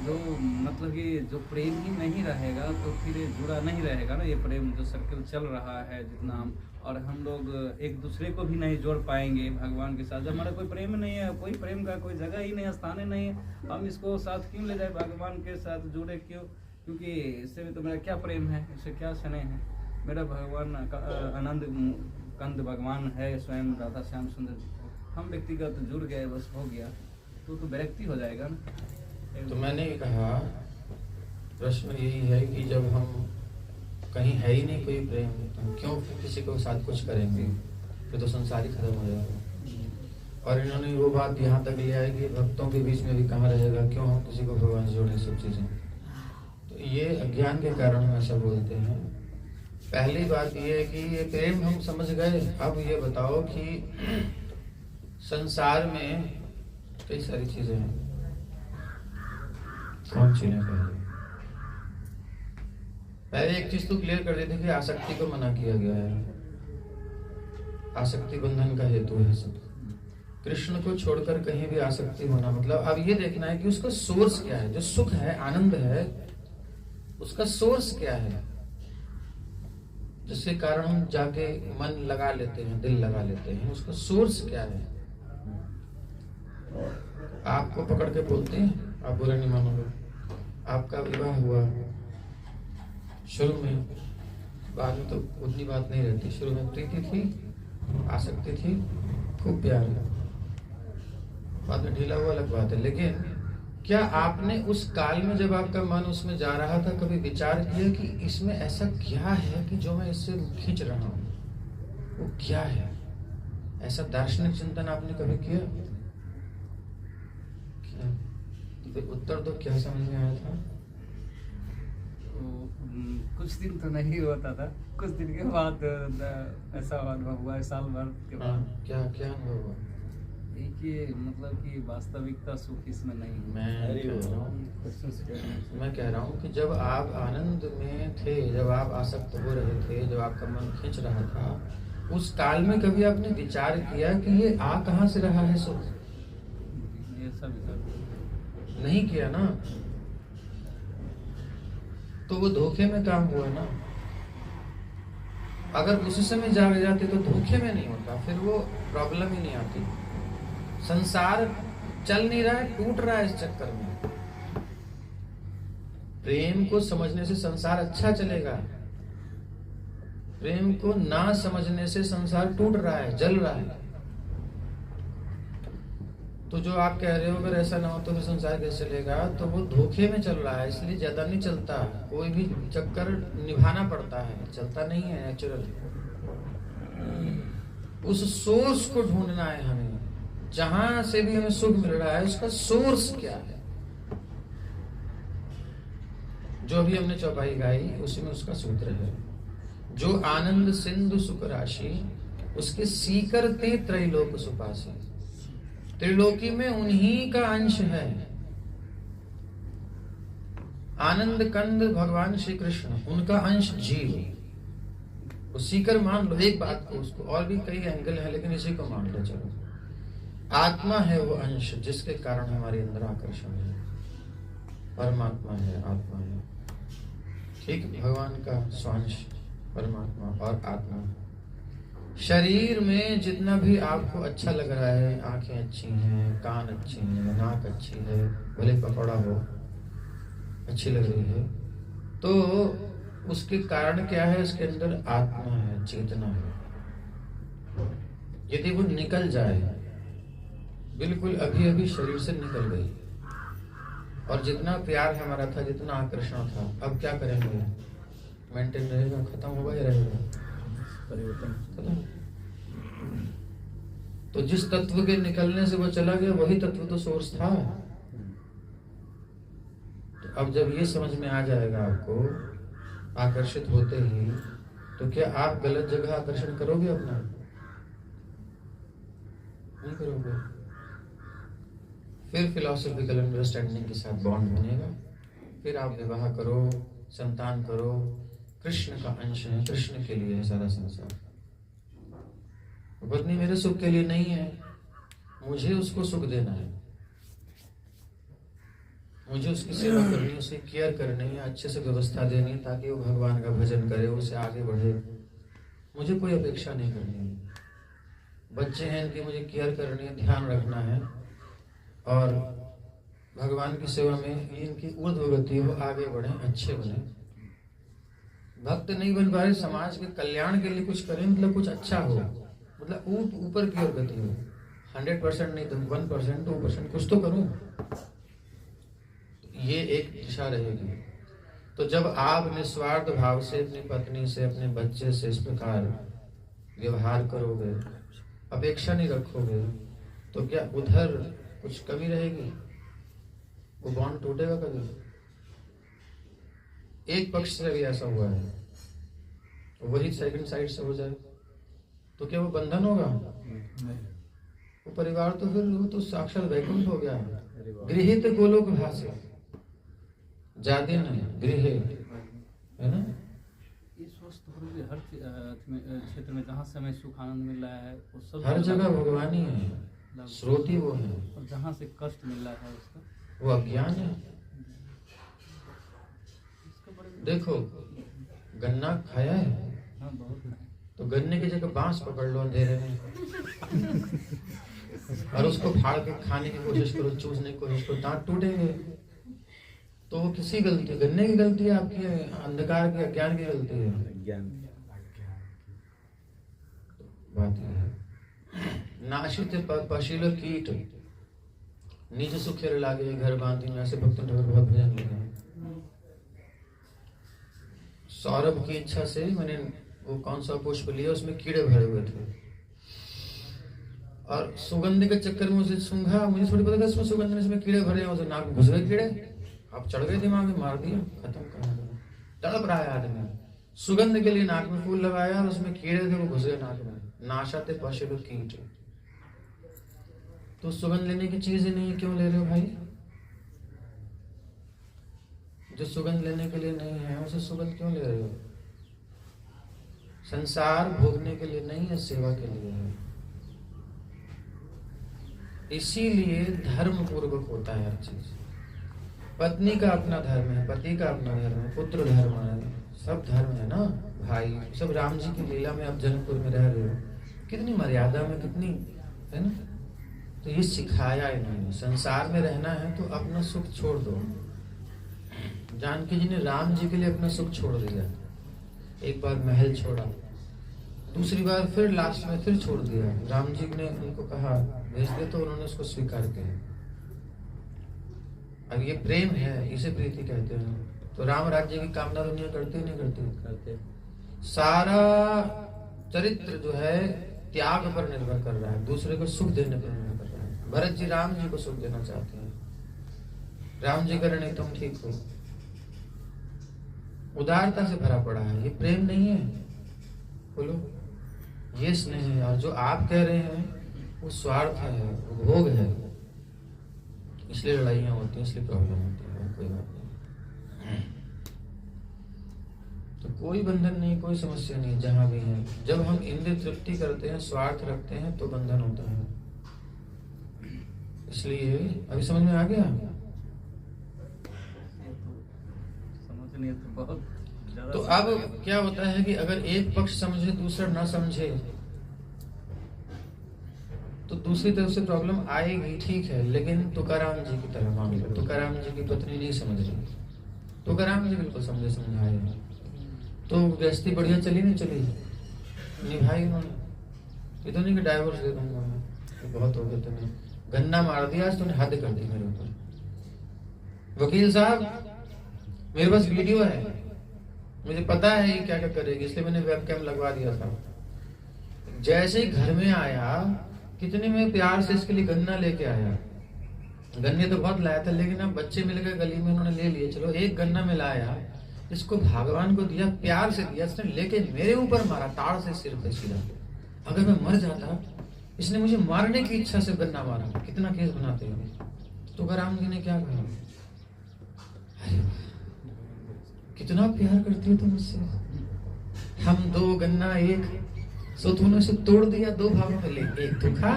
जो मतलब कि जो प्रेम ही नहीं रहेगा तो फिर जुड़ा नहीं रहेगा ना ये प्रेम, जो सर्कल चल रहा है जितना हम, और हम लोग एक दूसरे को भी नहीं जोड़ पाएंगे भगवान के साथ। जब हमारा कोई प्रेम नहीं है, कोई प्रेम का कोई जगह ही नहीं, स्थान ही नहीं है, हम इसको साथ क्यों ले जाए भगवान के साथ जुड़े क्यों? क्योंकि इससे तो मेरा क्या प्रेम है, इससे क्या स्नेह है? मेरा भगवान आनंद कंद भगवान है, स्वयं राधा श्याम सुंदर जी, हम व्यक्तिगत जुड़ गए, बस हो गया, तो विरक्ति हो जाएगा ना। तो मैंने कहा प्रश्न यही है कि जब हम कहीं है ही नहीं कोई प्रेम, तो क्यों फिर किसी को साथ कुछ करेंगे? फिर तो संसार ही खत्म हो जाएगा। और इन्होंने वो बात यहाँ तक ले आई कि भक्तों के बीच में भी कहाँ रहेगा, क्यों हम किसी को भगवान से जोड़े, सब चीजें। तो ये अज्ञान के कारण हम ऐसा बोलते हैं। पहली बात ये है कि ये प्रेम हम समझ गए। अब ये बताओ कि संसार में कई सारी चीजें हैं, कौन चीजें पहले एक चीज तो क्लियर कर देते कि आसक्ति को मना किया गया है, आसक्ति बंधन का हेतु है सब। कृष्ण को छोड़कर कहीं भी आसक्ति होना, मतलब अब ये देखना है कि उसका सोर्स क्या है। जो सुख है, आनंद है, उसका सोर्स क्या है। जिसके कारण हम जाके मन लगा लेते हैं, दिल लगा लेते हैं, उसका सोर्स क्या है? आपको पकड़ के बोलते हैं, आप बुरा नहीं मानोगे, आपका विवाह हुआ, शुरू में, बाद में तो उतनी बात नहीं रहती, शुरू में प्रीति थी, आसक्ति थी, खूब प्यार, बाद में ढीला हुआ अलग बात है। लेकिन क्या आपने उस काल में जब आपका मन उसमें जा रहा था कभी विचार किया कि इसमें ऐसा क्या है कि जो मैं इससे खींच रहा हूं, वो क्या है? ऐसा दार्शनिक चिंतन आपने कभी किया? तो फिर उत्तर दो, क्या समझ में आया था? कुछ दिन तो नहीं होता था, कुछ दिन के बाद ऐसा अनुभव हुआ, साल भर के बाद। क्या क्या अनुभव हुआ? एक ये मतलब कि वास्तविकता सुख इसमें नहीं है। मैं कह रहा हूँ कि जब आप आनंद में थे, जब आप आसक्त हो रहे थे, जब आपका मन खींच रहा था, उस काल में कभी आपने विचार किया कि ये आ कहाँ से रहा है सुख? ये सब नहीं किया ना, तो वो धोखे में काम हुआ ना। अगर उसी समय जाग जाते तो धोखे में नहीं होता, फिर वो प्रॉब्लम ही नहीं आती। संसार चल नहीं रहा है, टूट रहा है इस चक्कर में। प्रेम को समझने से संसार अच्छा चलेगा, प्रेम को ना समझने से संसार टूट रहा है, जल रहा है। तो जो आप कह रहे हो अगर ऐसा ना हो तो फिर संसार कैसे चलेगा, तो वो धोखे में चल रहा है, इसलिए ज्यादा नहीं चलता। कोई भी चक्कर निभाना पड़ता है, चलता नहीं है नेचुरल। उस सोर्स को ढूंढना है हमें, जहां से भी हमें सुख मिल रहा है उसका सोर्स क्या है। जो भी हमने चौपाई गाई उसी में उसका सूत्र है, जो आनंद सिंधु सुख राशि उसके सीकर ते त्रैलोक सुपासी। त्रिलोकी में उन्हीं का अंश है। आनंद कंद भगवान श्री कृष्ण, उनका अंश जीव। सीकर मान लो एक बात को, उसको और भी कई एंगल है लेकिन इसी को मान लो। चलो, आत्मा है वो अंश जिसके कारण हमारे अंदर आकर्षण है। परमात्मा है, आत्मा है, ठीक, भगवान का स्वांश परमात्मा और आत्मा। शरीर में जितना भी आपको अच्छा लग रहा है, आंखें अच्छी हैं, कान अच्छे हैं, नाक अच्छी है, भले पकौड़ा हो अच्छी लग रही है, तो उसके कारण क्या है? उसके अंदर आत्मा है, चेतना है। यदि वो निकल जाए, बिल्कुल अभी अभी शरीर से निकल गई, और जितना प्यार हमारा था, जितना आकर्षण था, अब क्या करेंगे? मेंटेन रहेगा, खत्म होगा या रहेगा? खत्म। तो जिस तत्व के निकलने से वो चला गया, वही तत्व तो सोर्स था। तो अब जब ये समझ में आ जाएगा आपको, आकर्षित होते ही, तो क्या आप गलत जगह आकर्षण करोगे अपना? नहीं करोगे। फिर फिलॉसफिकल अंडरस्टैंडिंग के साथ बॉन्ड बनेगा, फिर आप विवाह करो, संतान करो। कृष्ण का अंश है, कृष्ण के लिए है सारा संसार। पत्नी मेरे सुख के लिए नहीं है, मुझे उसको सुख देना है, मुझे उसकी सेवा करनी है, उसे केयर करनी है, अच्छे से व्यवस्था देनी है ताकि वो भगवान का भजन करे, उसे आगे बढ़े। मुझे कोई अपेक्षा नहीं करनी है। बच्चे हैं इनकी मुझे केयर करनी है, ध्यान रखना है, और भगवान की सेवा में इनकी ऊर्ध्वगति हो, आगे बढ़े, अच्छे बने। भक्त नहीं बन पा रहे, समाज के कल्याण के लिए कुछ करें, मतलब कुछ अच्छा हो, मतलब ऊपर की ओर गति हो। 100% नहीं तो 1%, 2% कुछ तो करूं। ये एक दिशा रहेगी। तो जब आप निस्वार्थ भाव से अपनी पत्नी से, अपने बच्चे से इस प्रकार व्यवहार करोगे, अपेक्षा नहीं रखोगे, तो क्या उधर कुछ कमी रहेगी? वो बॉन्ड टूटेगा कभी? एक पक्ष से भी ऐसा हुआ है, वही सेकंड साइड से हो जाए तो क्या वो बंधन होगा? वो परिवार तो फिर वो तो साक्षात वैकुंठ हो गया। गृहित गोलोक भाषे जादिन गृह, है ना? ये स्वस्थ हो हर क्षेत्र में जहाँ से हमें सुख आनंद मिल रहा है, वो सब हर जगह भगवान ही है, स्रोती वो है। और जहाँ से कष्ट मिल रहा है उसका, वो अज्ञान है। देखो, गन्ना खाया है, हाँ बहुत है। तो गन्ने की जगह बांस पकड़ लो अंधेरे में और उसको फाड़ के खाने की कोशिश करो, चूसने की कोशिश करो, दांत टूटेंगे। तो वो किसी गलती, गन्ने की गलती है, आपकी अंधकार की, अज्ञान की गलती है। ज्ञान बात यह है। नाशित पशील कीट निज सुखेर लागे घर बांधी में, ऐसे भक्त ठाकुर बहुत भजन लिखे। सौरभ की इच्छा से मैंने वो कौन सा पुष्प लिया, उसमें कीड़े भरे हुए थे और सुगंध के चक्कर में उसे सूंघा। मुझे थोड़ी पता था इसमें सुगंध में इसमें कीड़े भरे हैं, उसे नाक में घुस गए कीड़े। अब चढ़ गए दिमाग में, मार दिया, खत्म कर दिया। तड़प रहा है आदमी, सुगंध के लिए नाक में फूल लगाया और उसमें कीड़े थे, वो घुस गए नाक में। नाशाते पशु कीट। तो सुगंध लेने की चीज ही नहीं है, क्यों ले रहे हो भाई? जो सुगंध लेने के लिए नहीं है उसे सुगंध क्यों ले रहे हो? संसार भोगने के लिए नहीं है, सेवा के लिए है। इसीलिए धर्म पूर्वक होता है हर चीज। पत्नी का अपना धर्म है, पति का अपना धर्म है, पुत्र धर्म है, सब धर्म है ना भाई। सब राम जी की लीला में आप जनकपुर में रह रहे हो, कितनी मर्यादा में, कितनी है ना। तो ये सिखाया इन्होंने, संसार में रहना है तो अपना सुख छोड़ दो। जानकी जी ने राम जी के लिए अपना सुख छोड़ दिया। एक बार महल छोड़ा, दूसरी बार फिर लास्ट में फिर छोड़ दिया। राम जी ने उनको कहा भेज दे, तो उन्होंने उसको स्वीकार किया। अब ये प्रेम है, इसे प्रीति कहते हैं। तो राम राज्य की कामना दुनिया करती नहीं करती? सारा चरित्र जो है त्याग पर निर्भर कर रहा है, दूसरे को सुख देने पर निर्भर कर रहा है। भरत जी राम जी को सुख देना चाहते हैं। राम जी करें नहीं तुम ठीक हो, उदारता से भरा पड़ा है। ये प्रेम नहीं है, बोलो ये स्नेह है। और जो आप कह रहे हैं वो स्वार्थ है, वो भोग है। इसलिए लड़ाइयां होती हैं, इसलिए प्रॉब्लम होती है, कोई बात नहीं। तो कोई बंधन नहीं, कोई समस्या नहीं जहां भी है। जब हम इंद्रिय तृप्ति करते हैं, स्वार्थ रखते हैं, तो बंधन होता है। इसलिए अभी समझ में आ गया? समझ नहीं तो बहुत ज्यादा। तो अब क्या होता है कि अगर एक पक्ष समझे दूसरा ना समझे तो दूसरी तरफ से प्रॉब्लम आएगी, ठीक है। लेकिन तुकाराम जी की तरह मान लो, तुकाराम जी की पत्नी नहीं समझ रही, तुकाराम जी बिल्कुल समझे समझाए, तो गृहस्थी बढ़िया चली नहीं चली, निभाई उन्होंने। ये तो नहीं कि डाइवोर्स दे दूंगा मैं, तो बहुत हो गया, तुमने गन्ना मार दिया, आज तुमने हद कर दी मेरे ऊपर। वकील साहब मेरे पास वीडियो है, मुझे पता है ये क्या क्या करेगी, इसलिए मैंने वेबकैम लगवा दिया था। जैसे ही घर में आया, कितने में प्यार से इसके लिए गन्ना लेके आया। गन्ने तो बहुत लाया था, लेकिन अब बच्चे मिल गए गली में, उन्होंने ले लिए। चलो एक गन्ना में लाया, इसको भगवान को दिया, प्यार से दिया। इसने लेके मेरे ऊपर मारा, ताड़ से सिर पे सीधा। अगर मैं मर जाता, इसने मुझे मारने की इच्छा से गन्ना मारा। कितना केस बनाते हो। तुकाराम जी ने क्या कहा, अरे कितना प्यार करती हो तुम मुझसे, हम दो गन्ना एक, सो तूने उसे तोड़ दिया, दो भागों में ले, एक तो खा।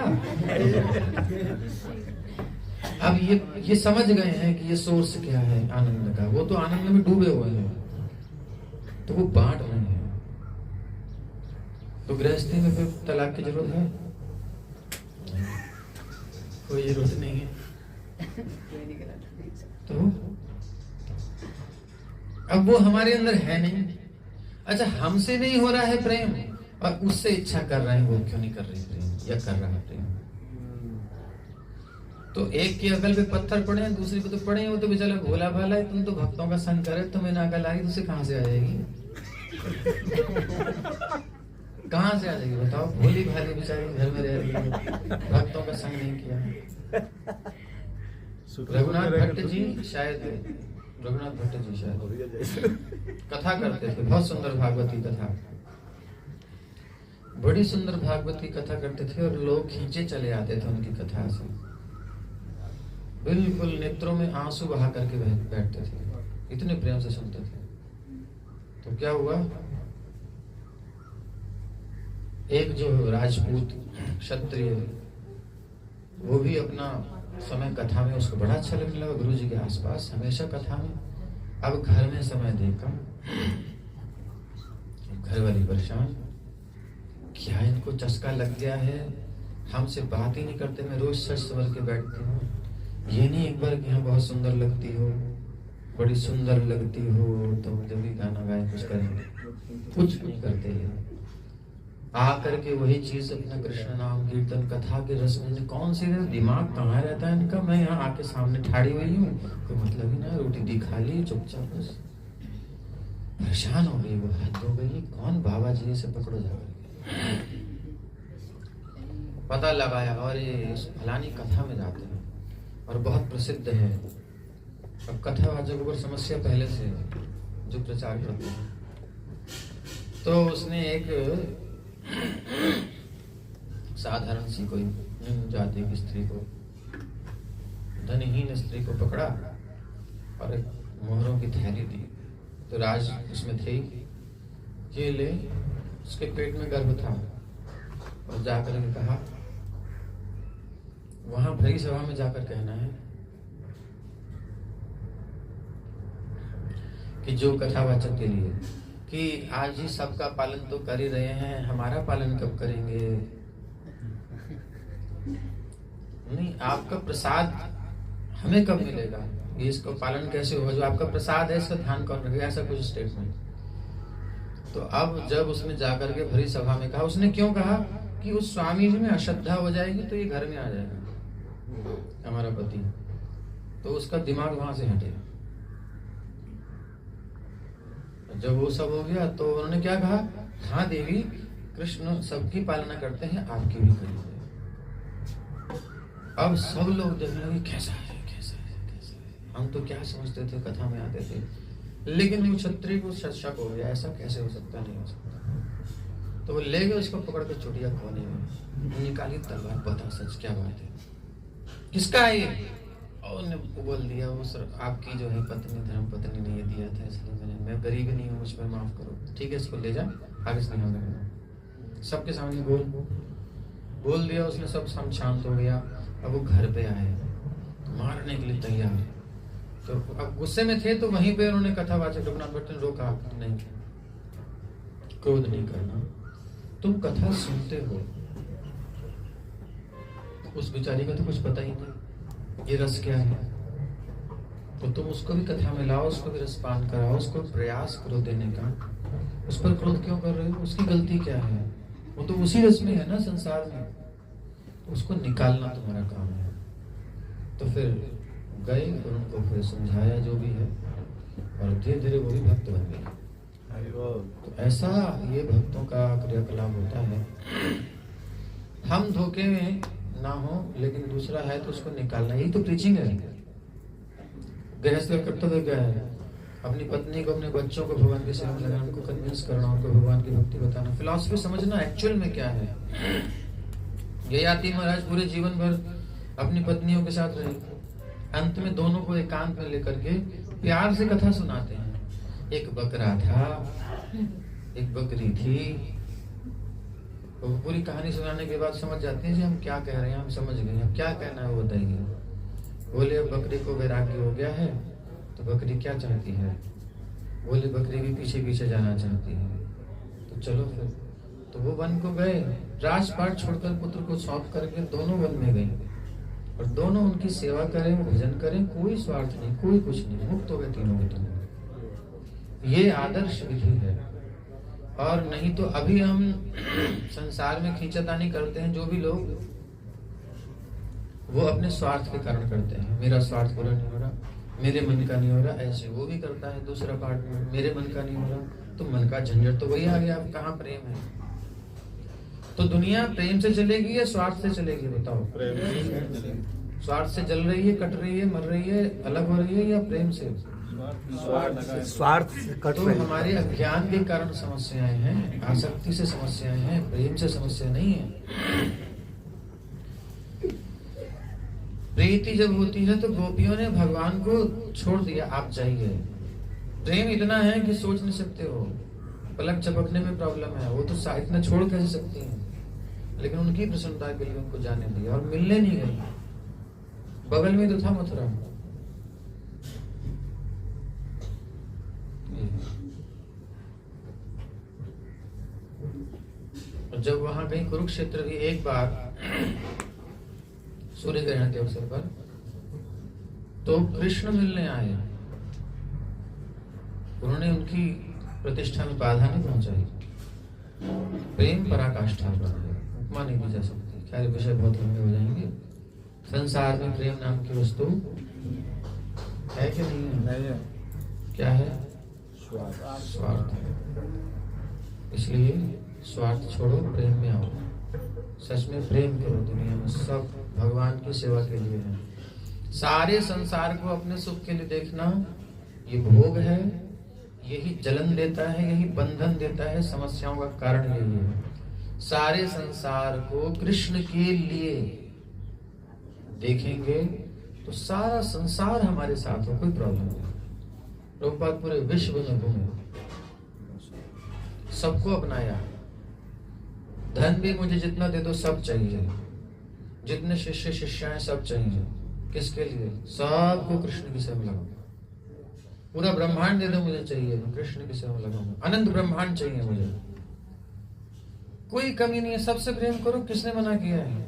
अब ये समझ गए हैं कि ये सोर्स क्या है आनंद का। वो तो आनंद में डूबे हुए हैं, तो वो बांट रहे हैं। तो गृहस्थी में फिर तलाक की जरूरत है? कोई जरूरत नहीं है। तो अब वो हमारे अंदर है नहीं। अच्छा, हमसे नहीं हो रहा है प्रेम और उससे इच्छा कर रहे हैं, वो क्यों नहीं कर रही प्रेम, या कर रहा है प्रेम? तो एक की अकल पे पत्थर पड़े हैं, दूसरी पे तो पड़े हैं, वो तो बेचारा भोला भाला है। तुम तो भक्तों का संग करे, तुम्हें ना अकल आई, तुझसे कहां से आ जाएगी? कहां से आ जाएगी बताओ? भोली भाली बेचारी घर में रह रही है, भक्तों का संग नहीं किया। रघुनाथ भट्ट जी शायद कथा करते थे, बहुत सुंदर भागवती कथा, बड़ी सुंदर भागवती कथा करते थे, और लोग खींचे चले आते थे उनकी कथा से, बिल्कुल नेत्रों में आंसू बहा करके बैठते थे, इतने प्रेम से सुनते थे। तो क्या हुआ, एक जो राजपूत क्षत्रिय, वो भी अपना समय कथा में, उसको बड़ा अच्छा लगने लगा, गुरु जी के आसपास हमेशा कथा में। अब घर में समय देखा, घर वाली परेशान, क्या इनको चस्का लग गया है, हमसे बात ही नहीं करते, मैं रोज सच संभल के बैठती हूँ, ये नहीं एक बार कि हाँ बहुत सुंदर लगती हो, बड़ी सुंदर लगती हो, तो जब भी गाना गाए कुछ करेंगे, कुछ नहीं करते हैं। आकर के वही चीज अपना कृष्ण नाम कीर्तन कथा के रस में, कौन सी दिमाग कहाँ रहता है इनका, मैं यहाँ आके सामने ठाड़ी हुई हूँ, कोई मतलब ही ना, रोटी दी खा ली चुपचाप, बस परेशान हो गई, वो हद हो गई, कौन बाबा जी से पकड़ो जाकर। पता लगाया और ये फलानी कथा में जाते हैं और बहुत प्रसिद्ध है। अब कथावाचकों को समस्या पहले से है, जो प्रचार करते हैं। तो उसने एक साधारण सी कोई निम्न जाति की स्त्री को, धनहीन स्त्री को पकड़ा और एक मोहरों की थैली दी। तो राज उसमें थे, ये ले, उसके पेट में गर्भ था, और जाकर के कहा, वहां भरी सभा में जाकर कहना है कि जो कथावाचक के लिए कि आज ही सबका पालन तो कर ही रहे हैं, हमारा पालन कब करेंगे? नहीं, आपका प्रसाद हमें कब मिलेगा? ये इसको पालन कैसे होगा? जो आपका प्रसाद है इसका ध्यान कौन रखेगा? ऐसा कुछ स्टेटमेंट। तो अब जब उसने जाकर के भरी सभा में कहा, उसने क्यों कहा कि उस स्वामी जी में अश्रद्धा हो जाएगी तो ये घर में आ जाएगा हमारा पति, तो उसका दिमाग वहां से हटेगा। जब वो सब हो गया तो उन्होंने क्या कहा, हाँ देवी, कृष्ण सबकी पालना करते हैं, आपकी भी करिए। अब सब लोग देखने लगे, कैसा है, कैसा है, कैसा है। हम तो क्या समझते थे, कथा में आते थे, लेकिन वो क्षत्रिय को शक हो गया, ऐसा कैसे हो सकता, नहीं हो सकता। तो वो ले गए उसको, पकड़ के चुटिया कोने में निकाली तलवार, बता सच क्या बात है, किसका है ये? और ने बोल दिया, वो सर आपकी जो है पत्नी, धर्म पत्नी ने ये दिया था, इसलिए मैं गरीब नहीं हूँ, मुझ पर माफ करो। ठीक है, इसको ले जा, आगे से नहीं होगा। सबके सामने बोल दिया उसने, सब शांत हो गया। अब वो घर पे आए, मारने के लिए तैयार। तो अब गुस्से में थे, तो वहीं पे उन्होंने कथावाचक रघुनाथ भट्ट ने रोका, नहीं, क्रोध नहीं करना, तुम कथा सुनते हो, उस बेचारी का तो कुछ पता ही नहीं ये रस क्या है, तो तुम उसको भी कथा में लाओ, उसको भी रसपान कराओ, उसको प्रयास करो देने का। उस पर क्रोध क्यों कर रहे हो? उसकी गलती क्या है? वो तो उसी रस में है ना, संसार में, तो उसको निकालना तुम्हारा काम है। तो फिर गए और उनको फिर समझाया जो भी है, और धीरे धीरे वो भी भक्त बन गए। तो ऐसा ये भक्तों का क्रियाकलाप होता है। हम धोखे में ना हो, लेकिन दूसरा है तो उसको निकालना, यही तो प्रीचिंग है। गृहस्थ का कर्तव्य क्या है? अपनी पत्नी को, अपने बच्चों को भगवान की सेवा में लगाना, उनको कन्विंस करना, उनको भगवान की भक्ति बताना, फिलॉसफी समझना एक्चुअल में क्या है। ययाति महाराज पूरे जीवन भर अपनी पत्नियों के साथ रहे, अंत में दोनों को एकांत में लेकर के प्यार से कथा सुनाते हैं। एक बकरा था, एक बकरी थी, तो पूरी कहानी सुनाने के बाद समझ जाते हैं जी हम क्या कह रहे हैं, हम समझ गए, हम क्या कहना है वो बताइए। बोले अब बकरी को वैराग्य हो गया है, तो बकरी क्या चाहती है? बोले बकरी भी पीछे पीछे जाना चाहती है। तो चलो फिर, तो वो वन को गए, राजपाट छोड़कर पुत्र को सौंप करके दोनों वन में गए, और दोनों उनकी सेवा करें, भजन करें, कोई स्वार्थ नहीं, कोई कुछ नहीं, मुक्त हो गए तीनों के तीनों। ये आदर्श विधि है। और नहीं तो अभी हम संसार में खींचातानी करते हैं, जो भी लोग, वो अपने स्वार्थ के कारण करते हैं। मेरा स्वार्थ पूरा नहीं हो रहा, मेरे मन का नहीं हो रहा, ऐसे वो भी करता है दूसरा पार्ट में, मेरे मन का नहीं हो रहा, तो मन का झंझट तो वही आ गया। अब कहाँ प्रेम है? तो दुनिया प्रेम से चलेगी या स्वार्थ से चलेगी? बताओ। स्वार्थ से जल रही है, कट रही है, मर रही है, अलग हो रही है, या प्रेम से? स्वार्थ से कट तो रही है। हमारे अज्ञान के कारण समस्याएं हैं, आसक्ति से समस्याएं हैं, प्रेम से समस्या नहीं है। प्रीति जब होती है तो गोपियों ने भगवान को छोड़ दिया, आप जाइए। प्रेम इतना है कि सोच नहीं सकते हो, पलक झपकने में प्रॉब्लम है, वो तो इतना छोड़ कैसे सकती हैं? लेकिन उनकी प्रसन्नता के लिए उनको जाने दिया, और मिलने नहीं गई। बगल में तो था मथुरा। और जब वहां कहीं कुरुक्षेत्र भी एक बार सूर्य ग्रहण के अवसर पर तो कृष्ण मिलने आए, उन्होंने उनकी प्रतिष्ठा में बाधा नहीं पहुंचाई। प्रेम पराकाष्ठा पर है, उपमा नहीं दी जा सकती। खैर विषय बहुत लंबे हो जाएंगे। संसार में प्रेम नाम की वस्तु है कि नहीं है? नहीं है। क्या है? स्वार्थ है। इसलिए स्वार्थ छोड़ो, प्रेम में आओ। सच में प्रेम करो। दुनिया में सब भगवान की सेवा के लिए है। सारे संसार को अपने सुख के लिए देखना ये भोग है, यही जलन देता है, यही बंधन देता है, समस्याओं का कारण यही है। सारे संसार को कृष्ण के लिए देखेंगे तो सारा संसार हमारे साथ हो, कोई प्रॉब्लम नहीं। प्रभुपाद पूरे विश्व में घूमे, सबको अपनाया। धन भी मुझे जितना दे दो सब चाहिए, जितने शिष्य शिष्याएं सब चाहिए। किसके लिए? सबको कृष्ण की सेवा में लगाऊंगा। पूरा ब्रह्मांड दे दो मुझे चाहिए, मैं कृष्ण की सेवा में लगाऊंगा। अनंत ब्रह्मांड चाहिए मुझे, कोई कमी नहीं है। सबसे प्रेम करो, किसने मना किया है?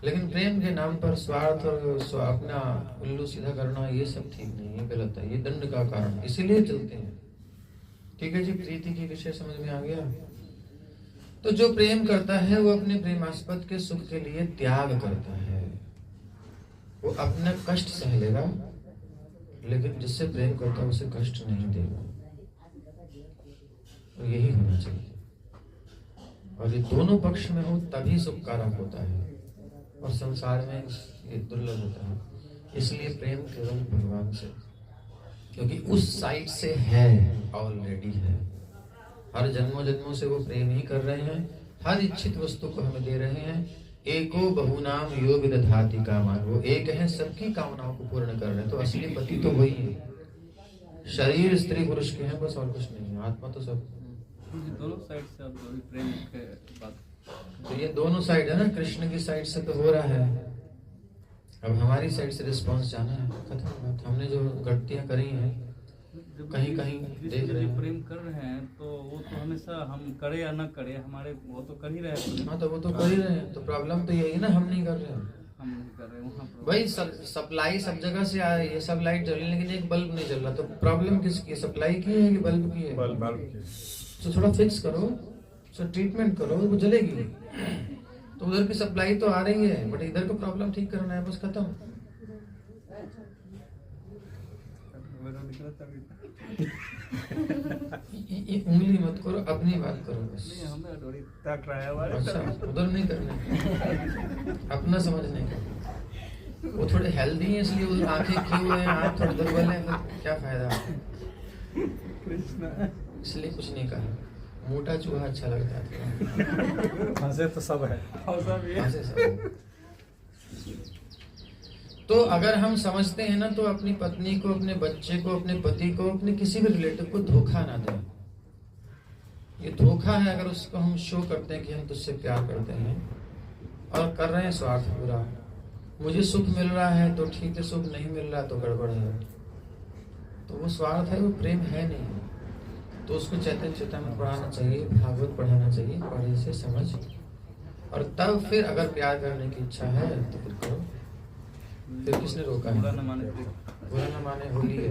लेकिन प्रेम के नाम पर स्वार्थ और अपना उल्लू सीधा करना ये सब ठीक नहीं है, गलत है, ये दंड का कारण, इसीलिए चलते हैं। ठीक है जी, प्रीति की विषय समझ में आ गया। तो जो प्रेम करता है वो अपने प्रेमास्पद के सुख के लिए त्याग करता है। वो अपना कष्ट सह लेगा, लेकिन जिससे प्रेम करता है उसे कष्ट नहीं देगा। तो यही होना चाहिए। और ये दोनों पक्ष में हो तभी सुख कारक होता है, और संसार में ये दुर्लभ होता है। इसलिए प्रेम केवल भगवान से, क्योंकि उस साइड से है, ऑलरेडी है। हर जन्मों जन्मों से वो प्रेम ही कर रहे हैं, हर इच्छित वस्तु को हमें दे रहे हैं। एको बहुनाम यो विदधाति कामान, वो एक है, सबकी कामनाओं को पूर्ण कर रहे हैं। तो असली पति तो वही है। शरीर स्त्री पुरुष के हैं बस, और कुछ नहीं है। आत्मा तो सब। दोनों साइड से अब प्रेम के बात, तो ये दोनों साइड है ना, कृष्ण की साइड से तो हो रहा है, अब हमारी साइड से रिस्पांस जाना है। खत्म बात। हमने जो गलतियां करी हैं कहीं कहीं देख रहे हैं। प्रेम कर रहे हैं तो वो तो हमेशा हम करे या ना करे, हमारे वो तो कर ही रहे हैं। हाँ, तो वो तो कर ही रहे हैं। तो प्रॉब्लम तो यही है ना, हम नहीं कर रहे हैं। हम नहीं कर रहे वहाँ भाई सप्लाई सब जगह से आ रही है, सब लाइट जल रही है, लेकिन एक बल्ब नहीं जल रहा। तो प्रॉब्लम किसकी है? सप्लाई की है कि बल्ब की है? बल्ब की। तो थोड़ा फिक्स करो, तो ट्रीटमेंट करो, वो जलेगी। तो उधर की सप्लाई तो आ रही है, बट इधर को प्रॉब्लम ठीक करना है, बस खत्म। ये उंगली मत करो, अपनी बात करो बस। अच्छा, उधर नहीं करना, अपना समझने का। वो थोड़े हेल्दी है इसलिए उधर आंखें क्यों है, आप थोड़े दुर्बल है, तो क्या फायदा? इसलिए कुछ नहीं कहा। मोटा चूहा अच्छा लगता है। फंसे तो सब है, फंसे सब। तो अगर हम समझते हैं ना, तो अपनी पत्नी को, अपने बच्चे को, अपने पति को, अपने किसी भी रिलेटिव को धोखा ना दें। ये धोखा है अगर उसको हम शो करते हैं कि हम तुझसे प्यार करते हैं और कर रहे हैं स्वार्थ पूरा। मुझे सुख मिल रहा है तो ठीक है, सुख नहीं मिल रहा तो गड़बड़ है। तो वो स्वार्थ है, वो प्रेम है नहीं। तो उसको चैतन्य चेतना पढ़ाना चाहिए, भागवत पढ़ाना चाहिए, पढ़े से समझ। और तब फिर अगर प्यार करने की इच्छा है तो फिर करो। फिर किसने रोका है? बुरा न माने होली है।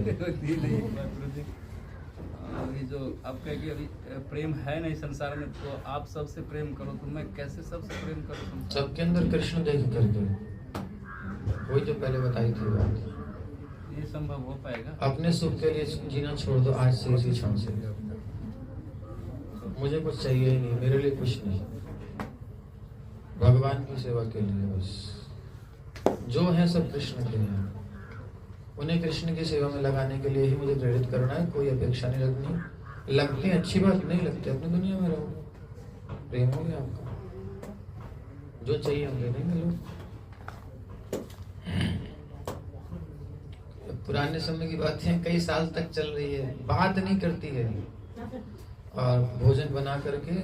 अभी जो आप कहे कि अभी प्रेम है नहीं संसार में, तो आप सबसे प्रेम करो। तो मैं कैसे सबसे प्रेम करूँ? सबके अंदर कृष्ण देख करके, वही जो पहले बताई थी बात। ये संभव हो पाएगा? अपने सुख के लिए जीना छोड़ दो आज से, इसी क्षण से। मुझे कुछ चाहिए ही नहीं, मेरे लिए कुछ नहीं, भगवान की सेवा के लिए बस। जो है सब कृष्ण के हैं, उन्हें कृष्ण की सेवा में लगाने के लिए ही मुझे प्रेरित करना है। कोई अपेक्षा नहीं रखनी। लगते हैं अच्छी बात, नहीं लगते अपनी दुनिया में रहो। प्रेम हो गया आपका, जो चाहिए हम ले लेंगे लोग। पुराने समय की बातें कई साल तक चल रही है, बात नहीं करती है, और भोजन बना करके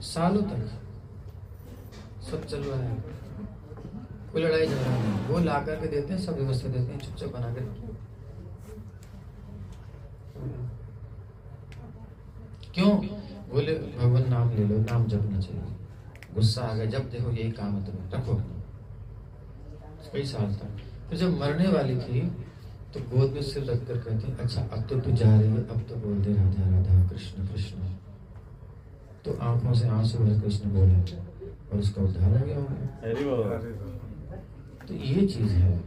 सालों तक सब चल रहा है। कोई लड़ाई झगड़ा नहीं, वो ला करके देते हैं, सब व्यवस्था देते हैं, चुपचाप बना के। क्यों? बोले भगवान नाम ले लो, नाम जपना चाहिए। गुस्सा आ गया, जब देखो यही काम है तुम्हें, रखो। कई साल तक। फिर जब मरने वाली थी तो गोद में सिर रखकर कहती, अच्छा अब तो तू जा रही है, अब तो बोल दे राधा राधा कृष्ण कृष्ण। तो आंखों से आंसू भर कृष्ण बोले और उसका उद्धार हो गया। तो ये चीज है,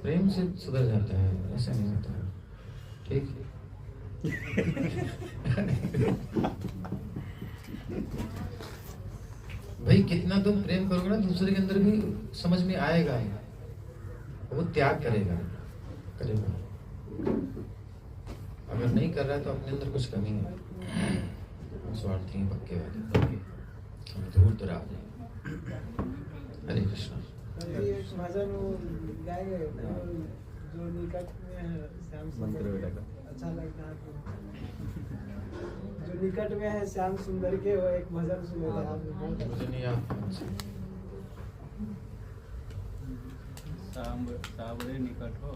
प्रेम से सुधर जाता है, ऐसा नहीं होता है। ठीक है। भाई कितना तुम प्रेम करोगे ना, दूसरे के अंदर भी समझ में आएगा, वो त्याग करेगा। अगर नहीं कर रहा है तो अपने अंदर कुछ कमी है, स्वार्थी हैं, पक्के वाले, हम दूर दराज हैं। हरे कृष्णा। भजन गाएंगे जो निकट में है श्याम सुंदर, अच्छा लगता है। जो निकट में है श्याम सुंदर के, वो एक भजन सुने थे आपने? मुझे नहीं याद। साबरे निकट हो